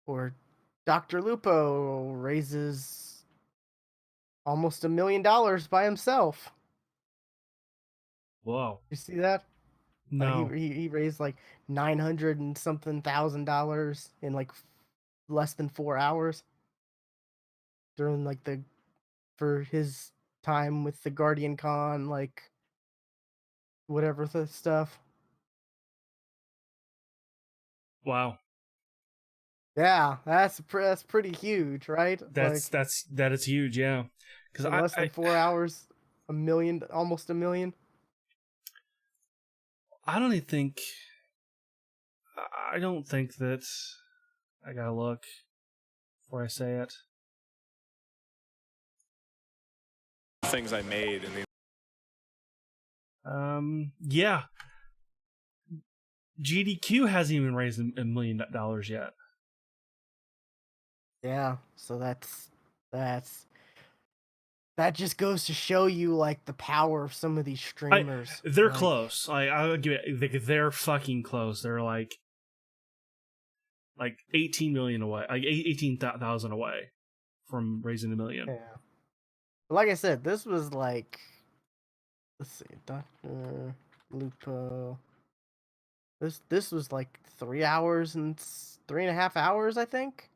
or Dr. Lupo raises almost $1 million by himself. Whoa. You see that? No. He raised like 900 and something $1,000 in like less than 4 hours during like the for his time with the Guardian Con, like whatever the stuff. Wow. Yeah, that's pretty huge, right? Like That is huge. Yeah. Because in less than 4 hours, a million, almost a million. I don't even think I don't think that I gotta look before I say it. Things I made and Yeah, GDQ hasn't even raised $1 million yet. Yeah, so that's that just goes to show you like the power of some of these streamers. They're Like, close. I'll give it. They're fucking close. They're like 18 million away, like 18,000 away from raising $1 million. yeah. But like I said, this was like let's see, Dr. Lupo. This was like 3 hours and 3.5 hours, I think.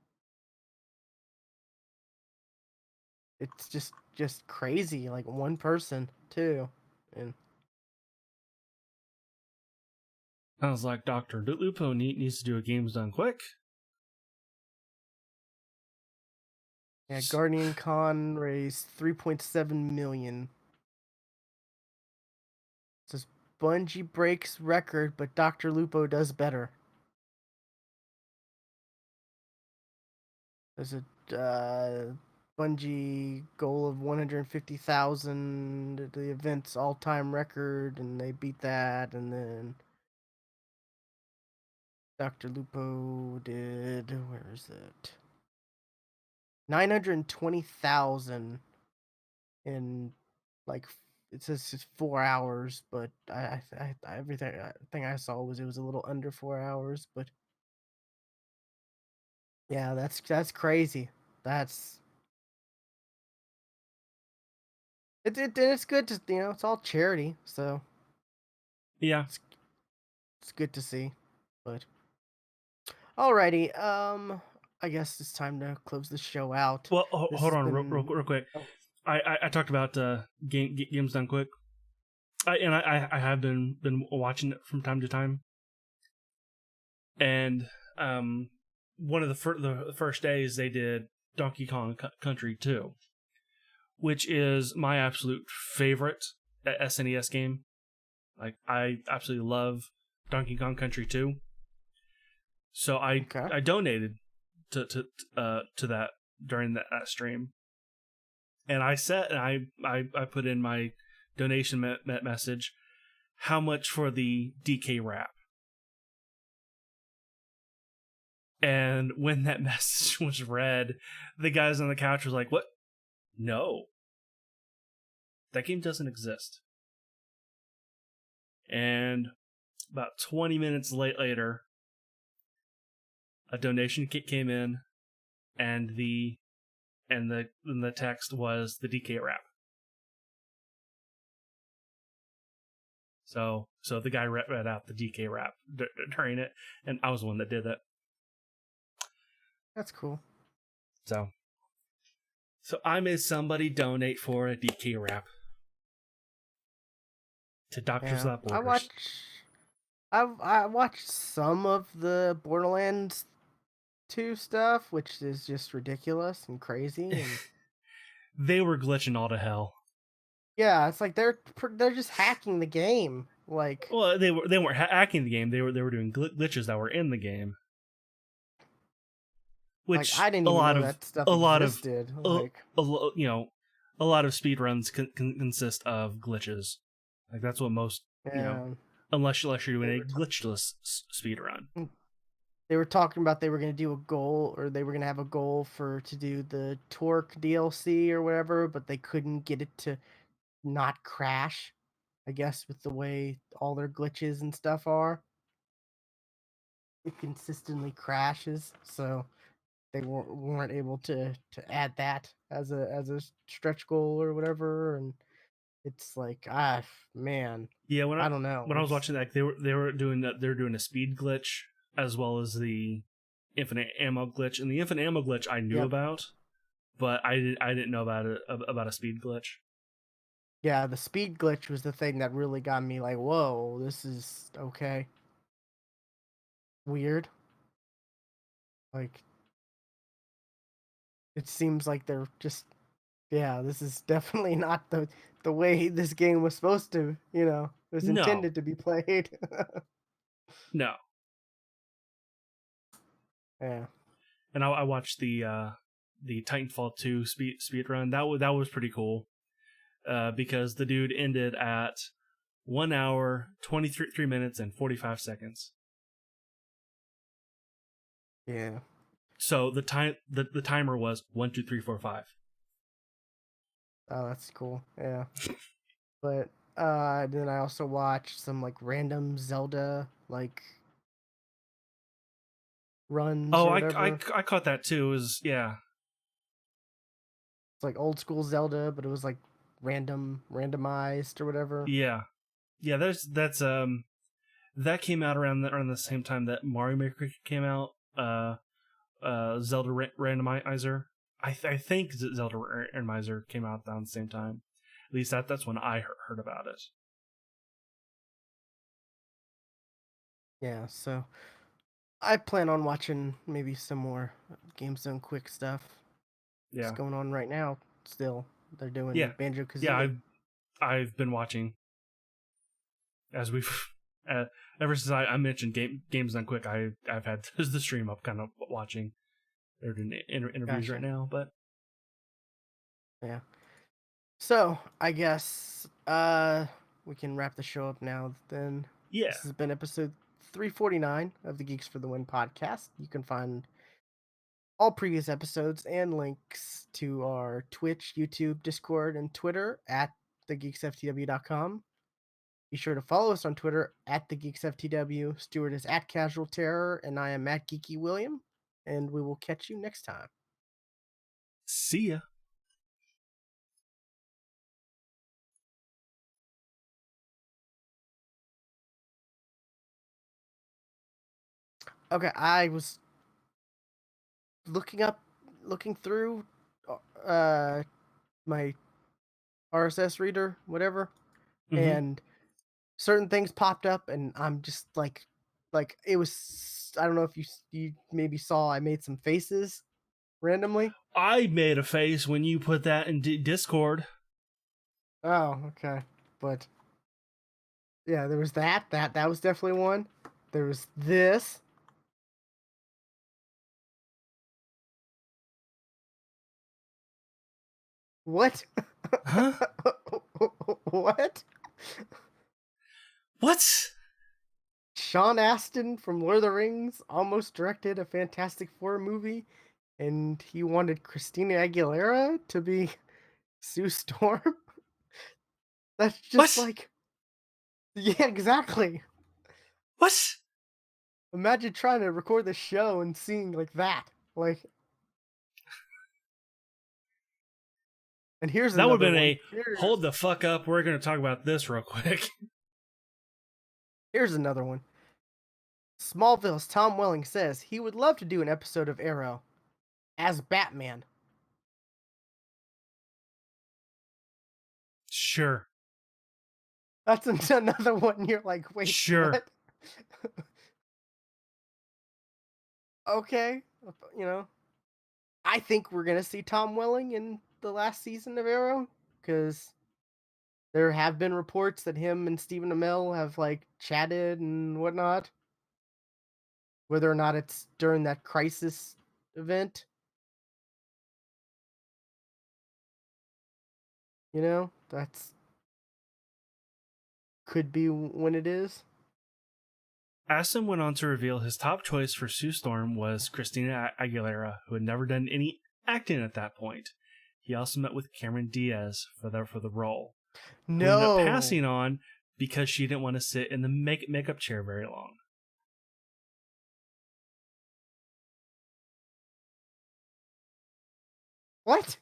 It's just crazy, like one person too. And I was like, Dr. Lupo needs to do a games done quick. Yeah, Guardian Con raised 3.7 million. It says Bungie breaks record, but Dr. Lupo does better. There's a Bungie goal of 150,000, the event's all-time record, and they beat that. And then Dr. Lupo did, where is it? 920,000 in like it says it's 4 hours, but everything I saw was it was a little under 4 hours. But yeah, that's crazy. That's it's good to it's all charity, so Yeah. it's it's good to see. But alrighty, I guess it's time to close the show out. Well, This hold has on, been real quick. oh, I talked about games done quick. I have been watching it from time to time, and one of the first days they did Donkey Kong Country 2, which is my absolute favorite SNES game. Like, I absolutely love Donkey Kong Country 2. So okay. I donated to that during that stream, and I put in my donation message, how much for the DK wrap. And when that message was read, the guys on the couch was like, "What? No, that game doesn't exist." And about 20 minutes later, a donation kit came in, and the text was the DK wrap. So the guy read out the DK wrap during it, and I was the one that did it. That's cool. So I made somebody donate for a DK wrap to Doctors Yeah, Without Borders. I watched some of the Borderlands 2 stuff, which is just ridiculous and crazy. And They were glitching all to hell. yeah, it's like they're just hacking the game. Like Well, they weren't hacking the game. They were doing glitches that were in the game, which I didn't even know that stuff a lot of existed. a, Like a lot of speedruns consist of glitches. Like, that's what most, yeah, unless you're doing they a were glitchless speedrun. they were talking about they were going to do a goal, or they were going to have a goal to do the Torque DLC or whatever, but they couldn't get it to not crash. I guess with the way all their glitches and stuff are, it consistently crashes. So they weren't able to add that as a stretch goal or whatever. And it's like, man, Yeah, I don't know. when I was It's watching that, they were doing a speed glitch as well as the infinite ammo glitch. And the infinite ammo glitch I knew yep. about, but I didn't know about a speed glitch. Yeah, the speed glitch was the thing that really got me like, whoa, this is okay. Weird. Like, it seems like they're just, yeah, this is definitely not the way this game was supposed to, was No, intended to be played. no. Yeah. And I watched the Titanfall 2 speed run. That was pretty cool. Because the dude ended at 1 hour, 23 minutes, and 45 seconds. Yeah. So the timer was 1, 2, 3, 4, 5. Oh, that's cool. Yeah. But then I also watched some like random Zelda like runs Oh, or whatever. I caught that too. It was, yeah. It's like old school Zelda, but it was like randomized or whatever. Yeah. Yeah, that came out around the same time that Mario Maker came out. Zelda Randomizer. I think Zelda Randomizer came out around the same time. At least that's when I heard about it. Yeah, so I plan on watching maybe some more Game Zone Quick stuff. It's Yeah. going on right now. Still, they're doing Yeah. Banjo-Kazooie. Yeah, I've been watching as we've ever since I mentioned Games Done Quick. I've had the stream up, kind of watching. They're doing interviews right Gotcha. now, but Yeah. So I guess we can wrap the show up now. Then yeah. this has been episode 349 of the Geeks for the Win podcast. You can find all previous episodes and links to our Twitch, YouTube, Discord, and Twitter at thegeeksftw.com. Be sure to follow us on Twitter at thegeeksftw. Stuart is at Casual Terror, and I am at Geeky William. And we will catch you next time. See ya. Okay, I was looking through my RSS reader, whatever, Mm-hmm. and certain things popped up, and I'm just like it was. I don't know if you maybe saw I made some faces randomly. I made a face when you put that in Discord. Oh, okay, but yeah, there was that was definitely one. There was this. What? Huh? What? What? Sean Astin from Lord of the Rings almost directed a Fantastic Four movie, and he wanted Christina Aguilera to be Sue Storm. That's just What? like, yeah, exactly. What? Imagine trying to record the show and seeing like that. Like, and here's That would another have been one. a hold the fuck up. We're going to talk about this real quick. Here's another one. Smallville's Tom Welling says he would love to do an episode of Arrow as Batman. Sure. That's another one. You're like, wait, Sure. what? Okay, you know, I think we're gonna see Tom Welling in the last season of Arrow because there have been reports that him and Stephen Amell have like chatted and whatnot. Whether or not it's during that crisis event, that's could be when it is. Aston went on to reveal his top choice for Sue Storm was Christina Aguilera, who had never done any acting at that point. He also met with Cameron Diaz for the role, who ended up No, passing on because she didn't want to sit in the makeup chair very long. what?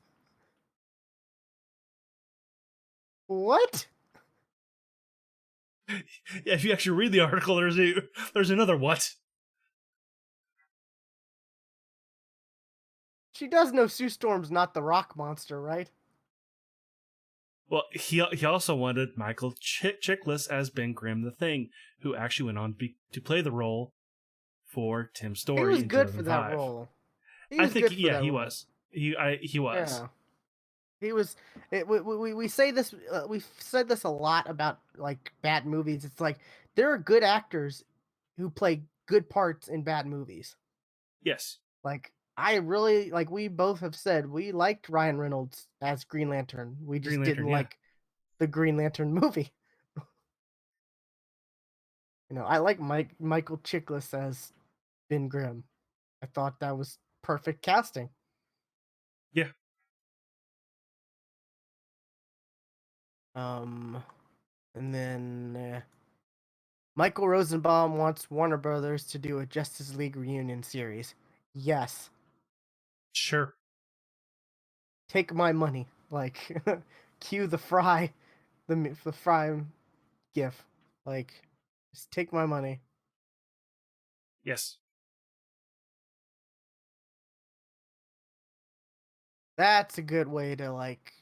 What? Yeah, if you actually read the article, there's another what? She does know Sue Storm's not the rock monster, right? Well, he also wanted Michael Chiklis as Ben Grimm the Thing, who actually went on to play the role for Tim He Story was in good for that 2005. role. He I was think, good for yeah, that he role. was. He was. Yeah. He was. We say this. We've said this a lot about like bad movies. It's like there are good actors who play good parts in bad movies. Yes. Like I really like. We both have said we liked Ryan Reynolds as Green Lantern. We just Green Lantern, didn't yeah. like the Green Lantern movie. I like Michael Chiklis as Ben Grimm. I thought that was perfect casting. Yeah. And then Michael Rosenbaum wants Warner Brothers to do a Justice League reunion series. Yes, Sure. take my money. Like, cue the Fry, the Fry gif. Like, just take my money. Yes. That's a good way to like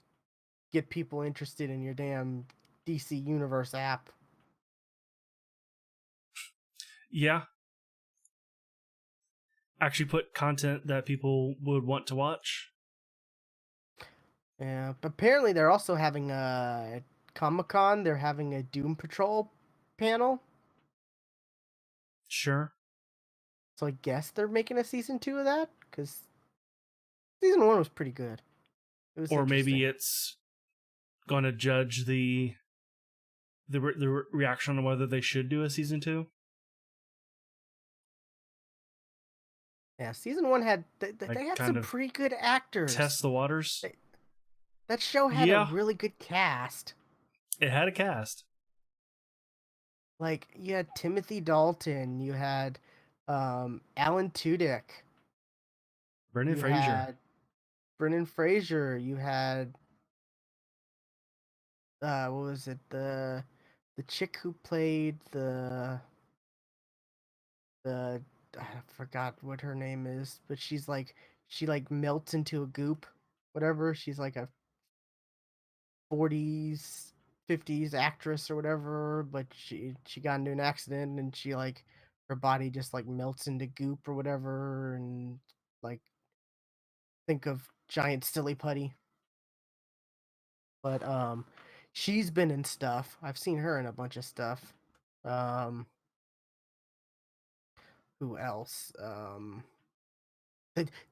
get people interested in your damn DC Universe app. Yeah. Actually put content that people would want to watch. Yeah, but apparently they're also having a Comic-Con. They're having a Doom Patrol panel. Sure. So I guess they're making a season 2 of that because season 1 was pretty good. It was Or interesting. maybe it's going to judge the reaction on whether they should do a season 2. Yeah, season 1 had Like, they had kind some of pretty good actors. test the waters. That show had a Yeah, really good cast. it had a cast. Like you had Timothy Dalton, you had Alan Tudyk, Brendan you Fraser. had Brendan Fraser, you had what was it, the chick who played the I forgot what her name is, but she like melts into a goop, whatever. She's like a 40s 50s actress or whatever, but she got into an accident and she like her body just like melts into goop or whatever, and like think of giant silly putty. But she's been in stuff. I've seen her in a bunch of stuff. Um who else?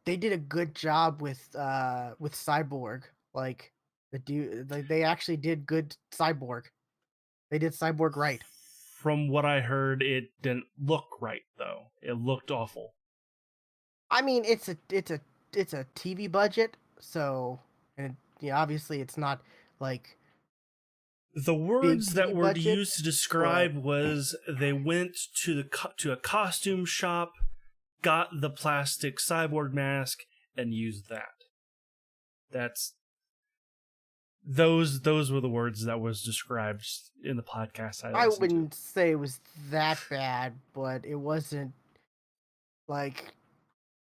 They did a good job with Cyborg. Like they actually did good Cyborg. They did Cyborg right. From what I heard, it didn't look right though. It looked awful. I mean, it's a TV budget, so and yeah, obviously it's not like The big words that TV were budget, used to but describe was they went to to a costume shop, got the plastic cyborg mask, and used that. That's those were the words that was described in the podcast I I listened to. wouldn't say it was that bad, but it wasn't like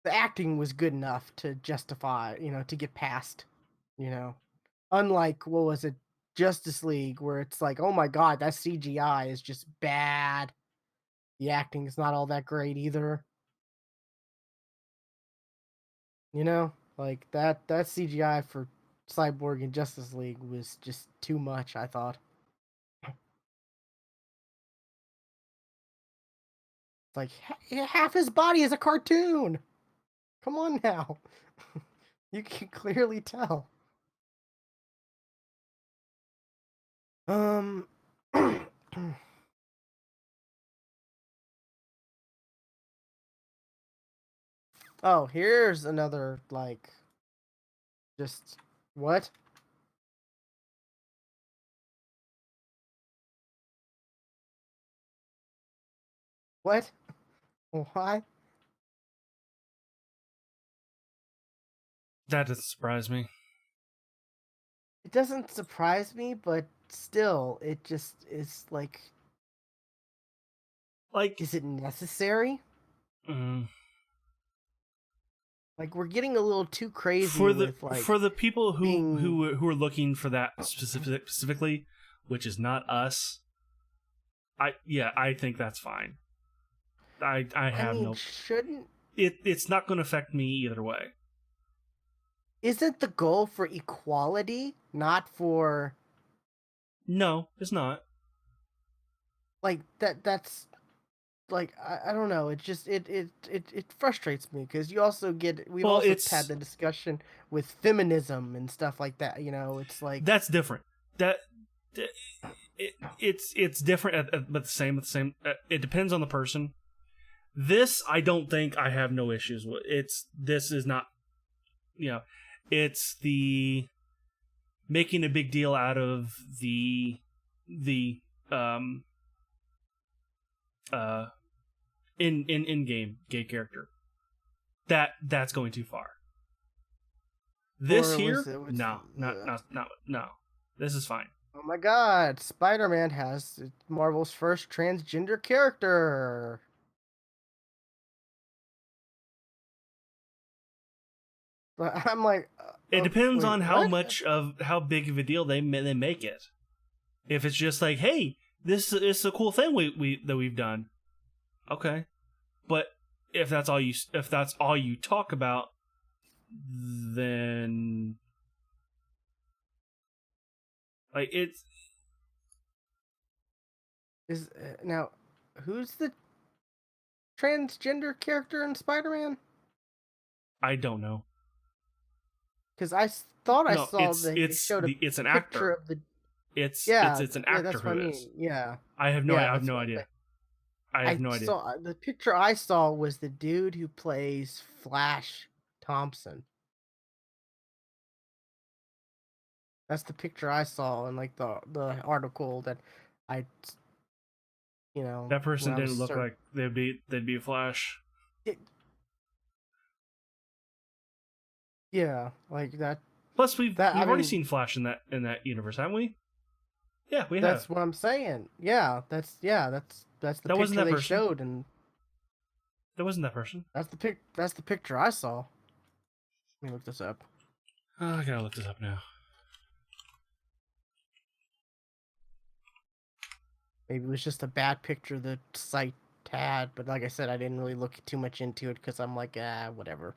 the acting was good enough to justify, to get past, you know. Unlike what was it, Justice League, where it's like, oh my god, that CGI is just bad. The acting is not all that great either. Like that CGI for Cyborg and Justice League was just too much, I thought. It's like half his body is a cartoon. Come on now. You can clearly tell. Um Oh, here's another like just what? What? Why? That doesn't surprise me. It doesn't surprise me, but still, it just is like, Like, is it necessary? mm, Like, we're getting a little too crazy for the with like for the people being. who are looking for that specifically, which is not us. I think that's fine. I I have mean, no. shouldn't It's not going to affect me either way. isn't the goal for equality, not for No, it's not. like that's like I don't know. It just it frustrates me because you also get we've Well, also had it's the discussion with feminism and stuff like that. It's like that's different. That it's different, but the same. The same. It depends on the person. This I don't think I have no issues with. This is not. You know, it's the making a big deal out of the uh in game gay character. That's going too far. This or here, was no, no. This is fine. oh my god, Spider-Man has Marvel's first transgender character. But I'm like, It depends wait, on what? how big of a deal they make it. If it's just like, hey, this is a cool thing we've done, okay. But if that's all you talk about, then Like it's Is now who's the transgender character in Spider-Man? I don't know. Because thought I No, saw they showed a it's an picture actor. of the It's an yeah, actor that's what who I is. mean. Yeah, I have yeah, that's no what idea. I have I no idea. saw. The picture I saw was the dude who plays Flash Thompson. That's the picture I saw in like the article that I, That person when I was didn't look like they'd be a Flash. it, yeah, like that. Plus, That I we've already mean, seen Flash in that universe, haven't we? Yeah, we have. that's what I'm saying. Yeah, that's the That wasn't picture that they person. showed, and That wasn't that person. That's the picture I saw. Let me look this up. Oh, I gotta look this up now. Maybe it was just a bad picture the site had, but like I said, I didn't really look too much into it because I'm like, whatever.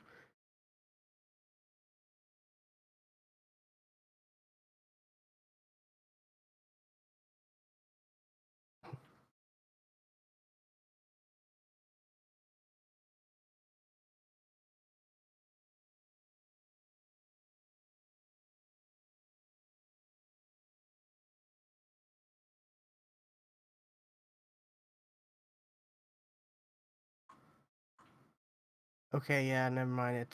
Okay, yeah, never mind.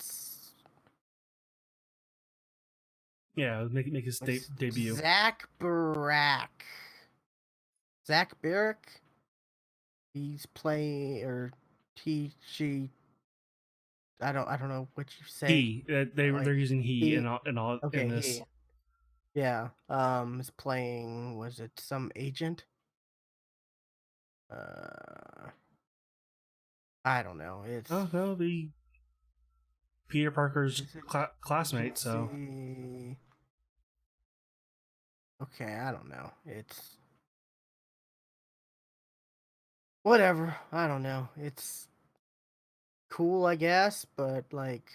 Yeah, make his It's debut. Zach Barak. Zach Barak. He's playing or she. I don't know what you say. He Like they're using he he. in all in Okay, this. he. Yeah. Is playing. Was it some agent? Uh, I don't know. It's Oh no, the Peter Parker's is it classmate. So agency? Okay, I don't know. It's whatever. I don't know. It's cool, I guess, but like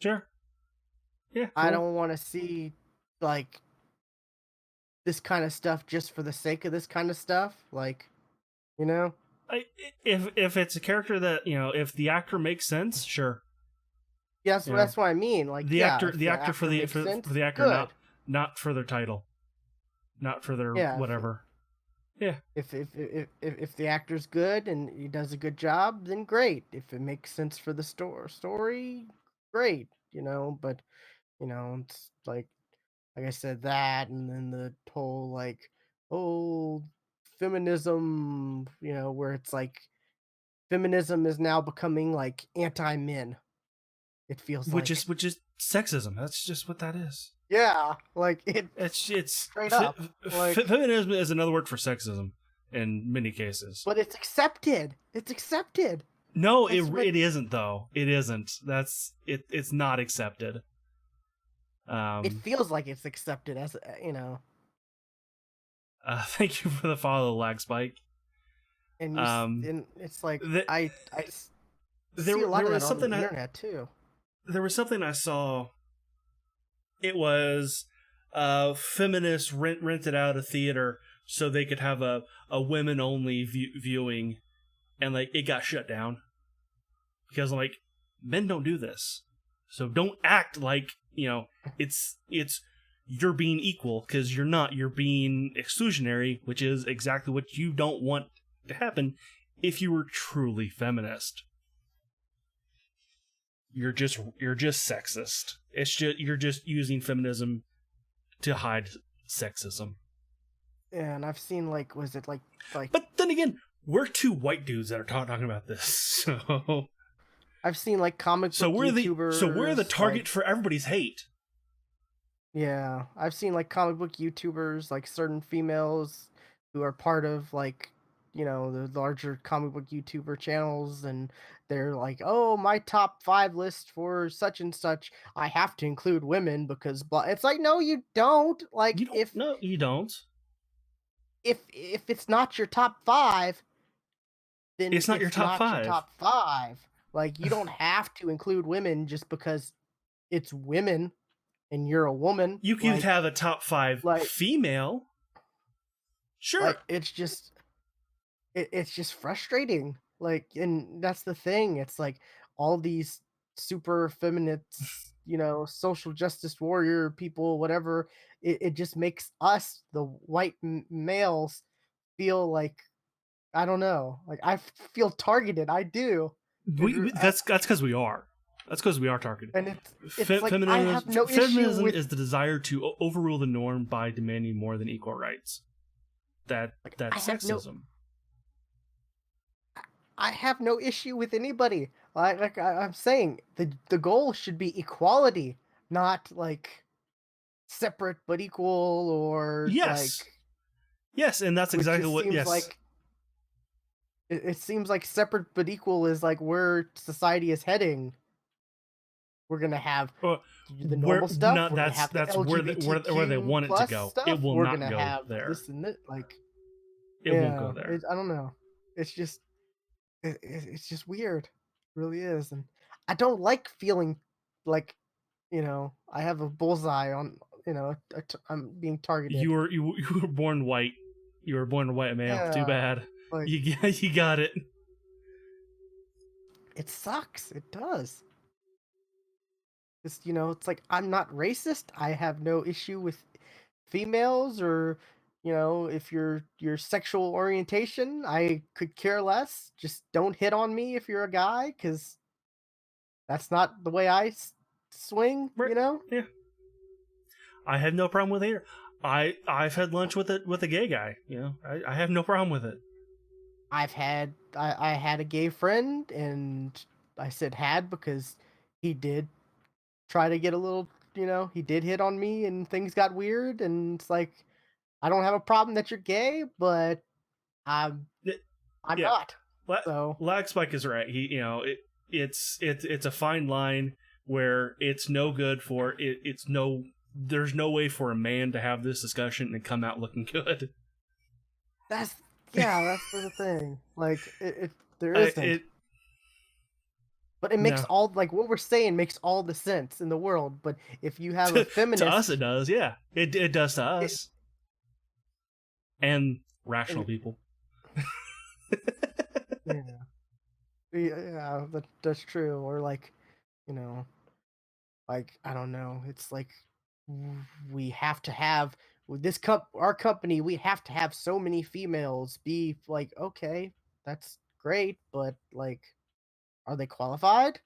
sure, yeah, I cool. don't want to see like this kind of stuff just for the sake of this kind of stuff. Like, you know? If it's a character that if the actor makes sense, sure. Yeah, that's what I mean. Like, yeah, if The the actor actor makes for sense, the actor, good. not for their title, not for their Yeah, whatever. Yeah, if the actor's good and he does a good job, then great. If it makes sense for the story, great. But it's like I said that, and then the whole like oh feminism, where it's like feminism is now becoming like anti-men. It feels like which is sexism. That's just what that is. yeah, like it It's straight up like, feminism is another word for sexism in many cases. but it's accepted. It's accepted. No, That's what it isn't though. It isn't. That's it. It's not accepted. it feels like. It's accepted as Thank you for the follow, lag spike. and and it's like The, see a lot there of was that on the something internet too. there was something I saw. It was feminists rented out a theater so they could have a women only viewing, and like it got shut down because like men don't do this, so don't act like it's you're being equal, because you're not. You're being exclusionary, which is exactly what you don't want to happen if you were truly feminist. You're just sexist. It's just you're just using feminism to hide sexism. Yeah, and I've seen like was it like But then again, we're two white dudes that are talking about this, so I've seen like comic book YouTubers. So we're the target for everybody's hate. Yeah, I've seen like comic book YouTubers, like certain females who are part of like, the larger comic book YouTuber channels, and they're like, "Oh, my top 5 list for such and such, I have to include women because blah." It's like, "No, you don't." Like You don't. No, you don't. if it's not your top 5, then It's not your it's top not your 5. top 5. Like you don't have to include women just because it's women. and you're a woman, You can have a top 5 like female. Sure. like it's just frustrating. Like, and that's the thing. It's like all these super feminists, social justice warrior people, whatever. It just makes us, the white males, feel like, I don't know. Like feel targeted. I do. That's because we are. That's because we are targeted. And it's like I have no issue feminism with is the desire to overrule the norm by demanding more than equal rights. That's sexism. I have no issue with anybody. I'm saying, the goal should be equality, not like separate but equal, or yes, and that's exactly what. Yes, like it seems like separate but equal is like where society is heading. We're gonna have the normal stuff. No, we're gonna have that's the where they want it to go. Stuff. It will we're not gonna go have there. this and that. Like, it won't go there. I don't know. It's just it's just weird. It really is. And I don't like feeling like, I have a bullseye on, I'm being targeted. You were born white. You were born a white male. Yeah, Too bad. like, You got it. It sucks. It does. It's like, I'm not racist. I have no issue with females, or if your sexual orientation, I could care less. Just don't hit on me if you're a guy, because that's not the way I swing. Right. Yeah. I have no problem with it either. I've had lunch with a gay guy. I have no problem with it. I had a gay friend, and I said had because he did try to get a little, he did hit on me, and things got weird, and it's like, I don't have a problem that you're gay, but I'm not. So Lag Spike is right. It's a fine line where it's no good for it. There's no way for a man to have this discussion and come out looking good. That's the thing. Like, there isn't. But it makes all, like, what we're saying makes all the sense in the world. But if you have a feminist, to us it does, yeah, it does to us, and rational people. yeah, that's true. Or like, like, I don't know. It's like, we have to have our company. We have to have so many females. Be like, okay, that's great, but like, are they qualified?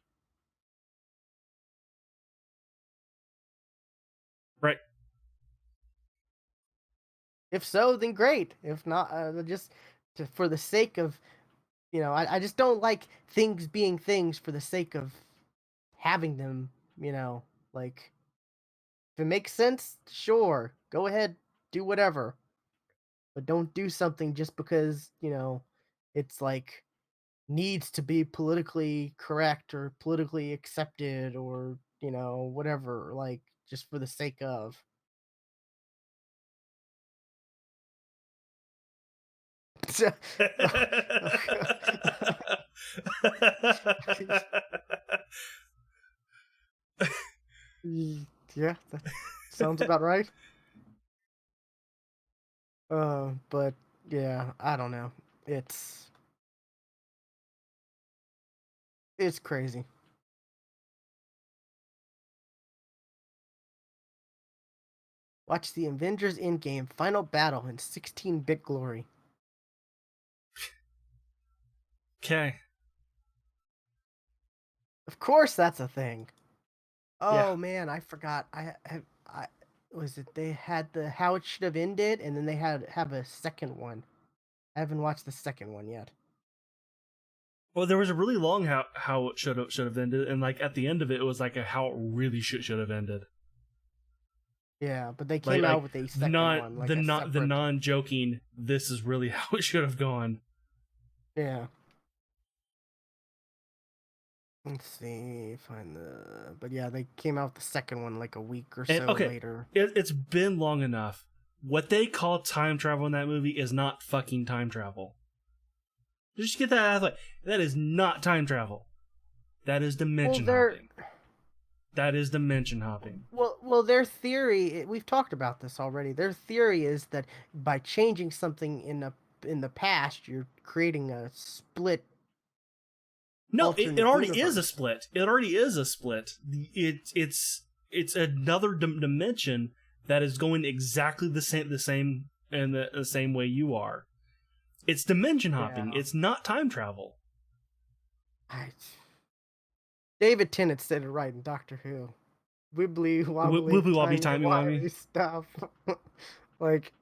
Right. If so, then great. If not, for the sake of, I just don't like things being things for the sake of having them. Like, if it makes sense, sure, go ahead, do whatever. But don't do something just because, it's like, needs to be politically correct or politically accepted, or, whatever, like, just for the sake of. Yeah, that sounds about right. But yeah, I don't know. It's crazy. Watch the Avengers Endgame final battle in 16-bit glory. Okay. Of course, that's a thing. Oh yeah. Man, I forgot. I was it they had the how it should have ended, and then they have a second one. I haven't watched the second one yet. Well, there was a really long how it should have ended, and like at the end of it, it was like how it really should have ended. Yeah, but they came out with a second one, like the non-joking. This is really how it should have gone. Yeah. Let's see, but yeah, they came out with the second one like a week or so later. It's been long enough. What they call time travel in that movie is not fucking time travel. Just get that out of the way. That is not time travel. That is dimension hopping. That is dimension hopping. Well, their theory, we've talked about this already. Their theory is that by changing something in the past, you're creating a split No, it alternate already is a universe. split. It already is a split. It's another dimension that is going exactly the same in the same way you are. It's dimension hopping. Yeah. It's not time travel. I, David Tennant said it right in Doctor Who. Wibbly wobbly, Wibbly wobbly, timey timey wimey wimey. stuff. Like,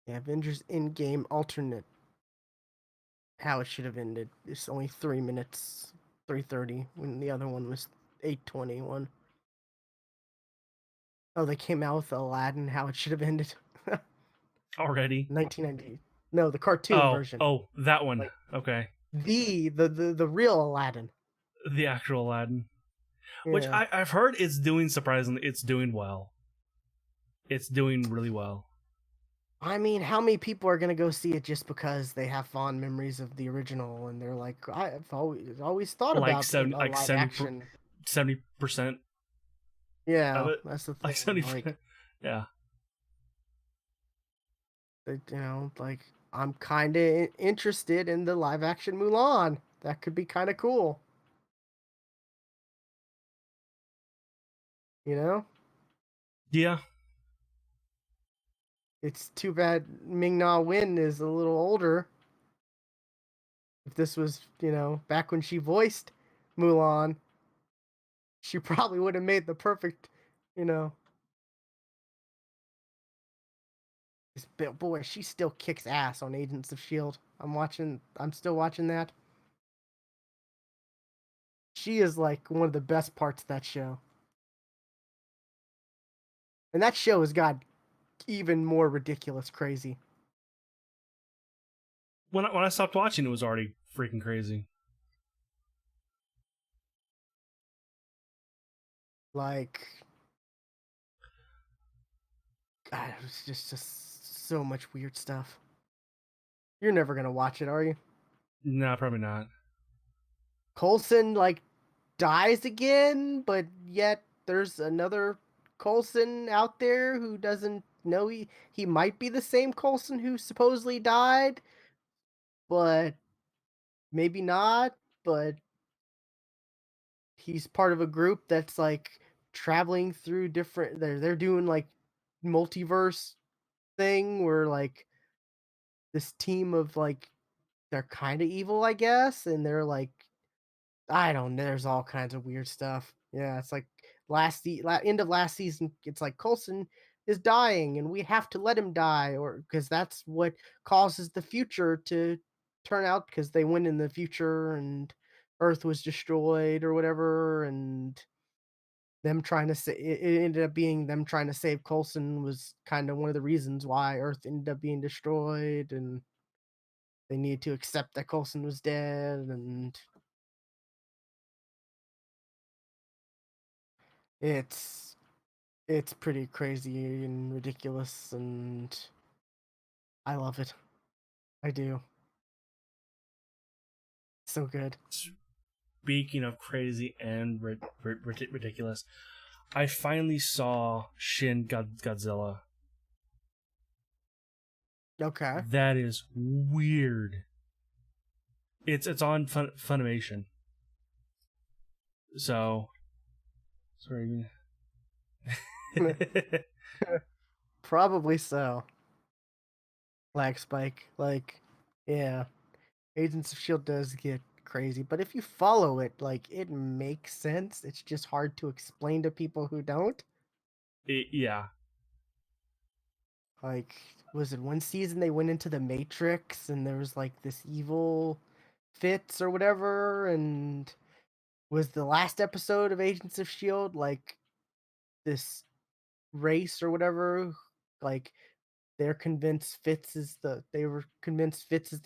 yeah, Avengers Endgame alternate. How it should have ended. It's only 3 minutes, 3:30, when the other one was 8:21. Oh, they came out with Aladdin. How it should have ended. Already. 1990. No, the cartoon Oh, version. oh, that one. Like Okay. the real Aladdin. The actual Aladdin. Which Yeah. I've heard it's doing surprisingly, it's doing well. It's doing really well. I mean, how many people are gonna go see it just because they have fond memories of the original and they're like, I've always thought Like about a 70, like live action. 70% of Yeah, it. that's the Like thing. 70%. Yeah. Like I'm kind of interested in the live action Mulan. That could be kind of cool. You know, Yeah. it's too bad Ming Na Wen is a little older. If this was, back when she voiced Mulan, she probably would have made the perfect, you know. Boy, she still kicks ass on Agents of Shield. I'm still watching that. She is like one of the best parts of that show. And that show has got even more ridiculous crazy. When I stopped watching, it was already freaking crazy. Like, God, it was just so much weird stuff. You're never gonna watch it, are you? No, probably not. Coulson like dies again, but yet there's another Coulson out there who doesn't know he might be the same Coulson who supposedly died, but maybe not. But he's part of a group that's like traveling through different. They're doing like multiverse thing where like this team of like they're kind of evil, I guess, and they're like I don't know. There's all kinds of weird stuff. Yeah, it's like end of last season. It's like Coulson is dying, and we have to let him die, or because that's what causes the future to turn out. Because they went in the future, and Earth was destroyed, or whatever, and them trying to say it ended up being them trying to save Coulson was kind of one of the reasons why Earth ended up being destroyed, and they needed to accept that Coulson was dead, and it's it's pretty crazy and ridiculous, and I love it. I do. So good. Speaking of crazy and ridiculous, I finally saw Shin Godzilla. Okay. That is weird. It's on Funimation. So, sorry. Probably so. Lag spike. Like, yeah. Agents of Shield does get crazy, but if you follow it, like it makes sense. It's just hard to explain to people who don't. Yeah. Like, was it one season they went into the Matrix and there was like this evil Fitz or whatever, and was the last episode of Agents of Shield like this race or whatever, like they were convinced Fitz is the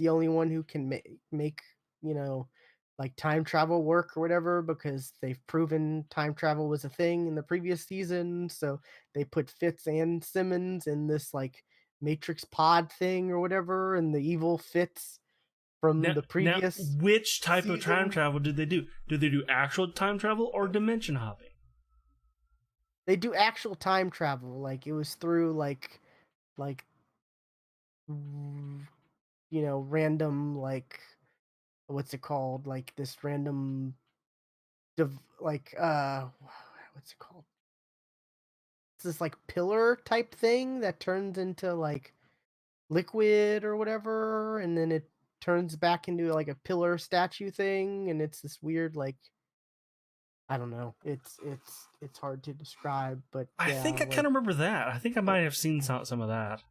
only one who can make, you know, like time travel work or whatever, because they've proven time travel was a thing in the previous season. So they put Fitz and Simmons in this like Matrix pod thing or whatever, and the evil Fitz from Now, the previous which type of time season. travel did they do? Do they do actual time travel or dimension hopping? They do actual time travel. Like it was through like random like what's it called? Like this random like what's it called? It's this like pillar type thing that turns into like liquid or whatever, and then it turns back into like a pillar statue thing, and it's this weird like I don't know. It's hard to describe, but I yeah, think I kind like of remember that. I think I might have seen some of that.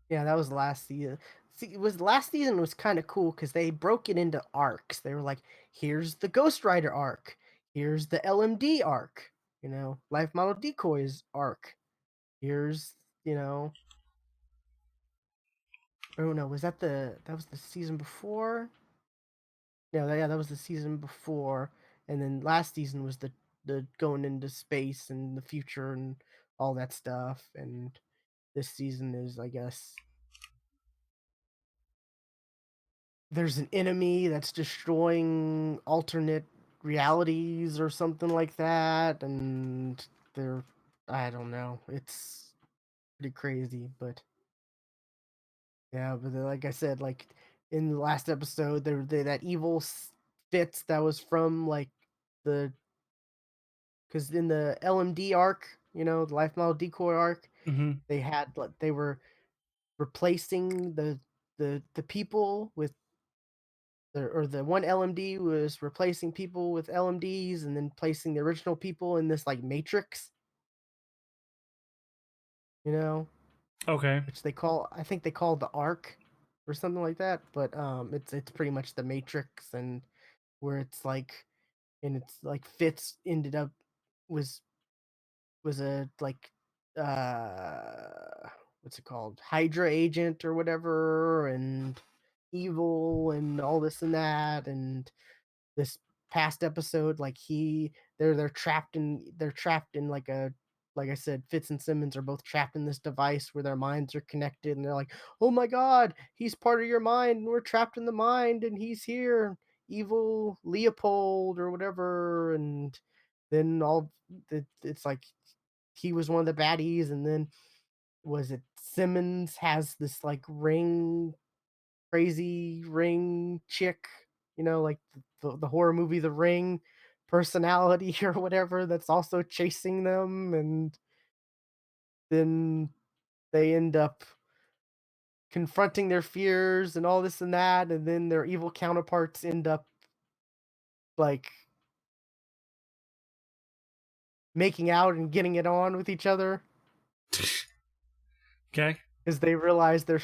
yeah, that was last season. See, it was last season was kind of cool because they broke it into arcs. They were like, here's the Ghost Rider arc, here's the LMD arc, Life Model Decoys arc. Here's you know, oh no, that was the season before? Yeah, that was the season before, and then last season was the going into space and the future and all that stuff, and this season is, I guess, there's an enemy that's destroying alternate realities or something like that, and they're I don't know. It's pretty crazy, but yeah, but like I said, like in the last episode, that evil Fitz that was from like the because in the LMD arc, the Life Model Decoy arc, Mm-hmm. they had like they were replacing the people with the one LMD was replacing people with LMDs and then placing the original people in this like matrix, you know, Okay. which I think they call the arc or something like that, but it's pretty much the matrix and where it's like and it's like Fitz ended up was a like what's it called, Hydra agent or whatever, and evil and all this and that, and this past episode like they're trapped in like I said, Fitz and Simmons are both trapped in this device where their minds are connected, and they're like, oh my god, he's part of your mind and we're trapped in the mind and he's here, evil Leopold or whatever. And then it's like he was one of the baddies, and then was it Simmons has this like crazy ring chick, like the horror movie The Ring personality or whatever that's also chasing them, and then they end up confronting their fears and all this and that, and then their evil counterparts end up like making out and getting it on with each other. Okay. Because they realize they're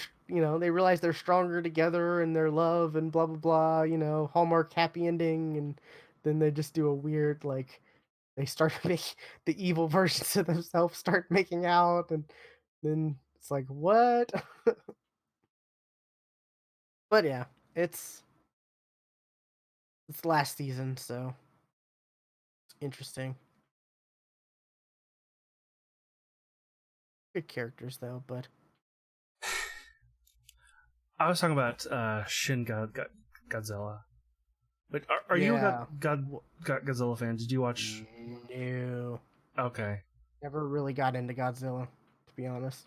stronger together in their love and blah blah blah, Hallmark happy ending, and then they just do a weird like they start making the evil versions of themselves start making out, and then it's like what? But yeah, it's last season, so it's interesting. Good characters though, but I was talking about Godzilla. But are you a yeah, Godzilla fan? Did you watch? no, Okay. never really got into Godzilla, to be honest.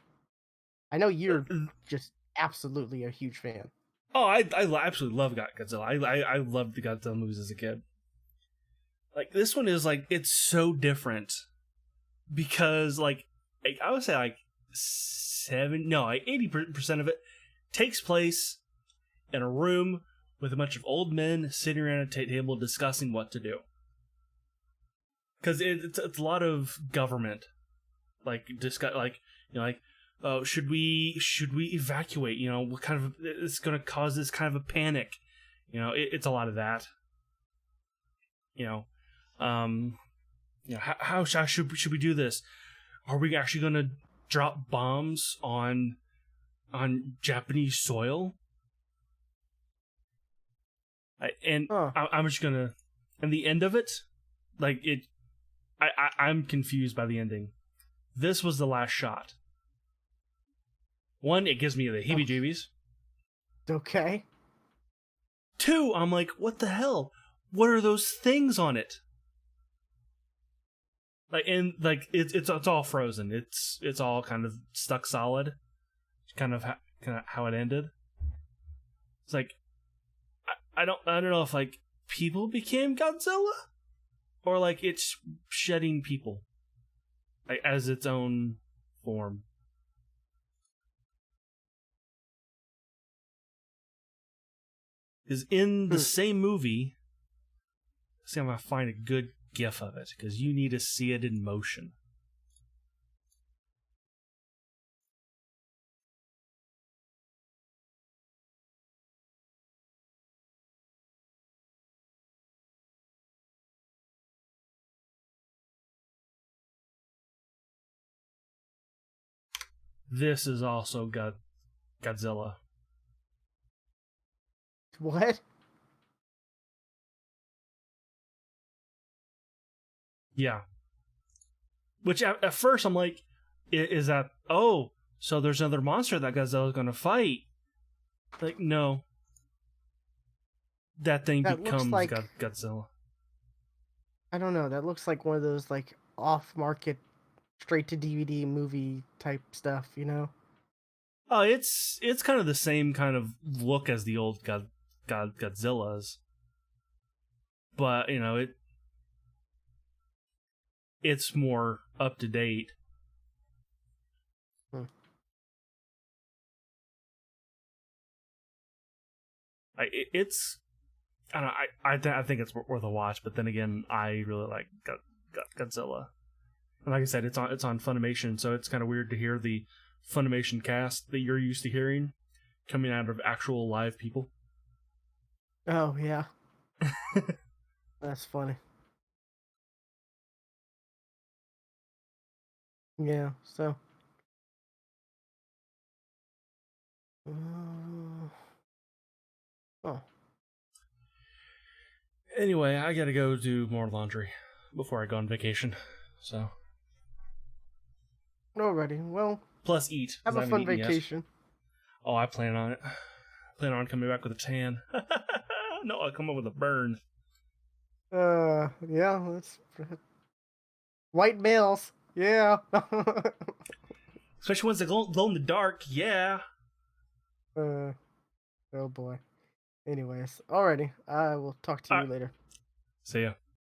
I know you're just absolutely a huge fan. Oh, I absolutely love Godzilla. I loved the Godzilla movies as a kid. Like this one is like it's so different because like I would say like 80% of it takes place in a room with a bunch of old men sitting around a table discussing what to do. Because it's a lot of government, like discuss like like should we evacuate? What kind of it's going to cause this kind of a panic? It's a lot of that. How should we do this? Are we actually going to drop bombs on Japanese soil? I'm just gonna, and the end of it, like it, I'm confused by the ending. This was the last shot. One, it gives me the heebie-jeebies. Okay. 2, I'm like, what the hell? What are those things on it? Like, and like it's all frozen. It's all kind of stuck solid. Kind of how it ended. It's like I don't know if like people became Godzilla or like it's shedding people like as its own form. Because in the same movie, see, I'm gonna find a good GIF of it because you need to see it in motion. This is also Godzilla. What? Yeah. Which at first I'm like, is that, oh, so there's another monster that Godzilla's gonna fight? Like, no. That thing That looks becomes like- Godzilla. I don't know. That looks like one of those like off-market, straight to DVD movie type stuff. You know? Oh, it's kind of the same kind of look as the old Godzillas, but you know it's more up to date. It's I don't know, I think it's worth a watch, but then again, I really like Godzilla, and like I said, it's on Funimation, so it's kind of weird to hear the Funimation cast that you're used to hearing coming out of actual live people. Oh yeah. That's funny. Yeah. So. Oh. Anyway, I gotta go do more laundry before I go on vacation. So. Alrighty. Well. Plus eat. Have a fun vacation. Yet. Oh, I plan on it. I plan on coming back with a tan. No, I'll come up with a burn. Yeah. That's white males. Yeah. Especially ones that glow in the dark. Yeah. Oh boy. Anyways, alrighty. I will talk to you later. See ya.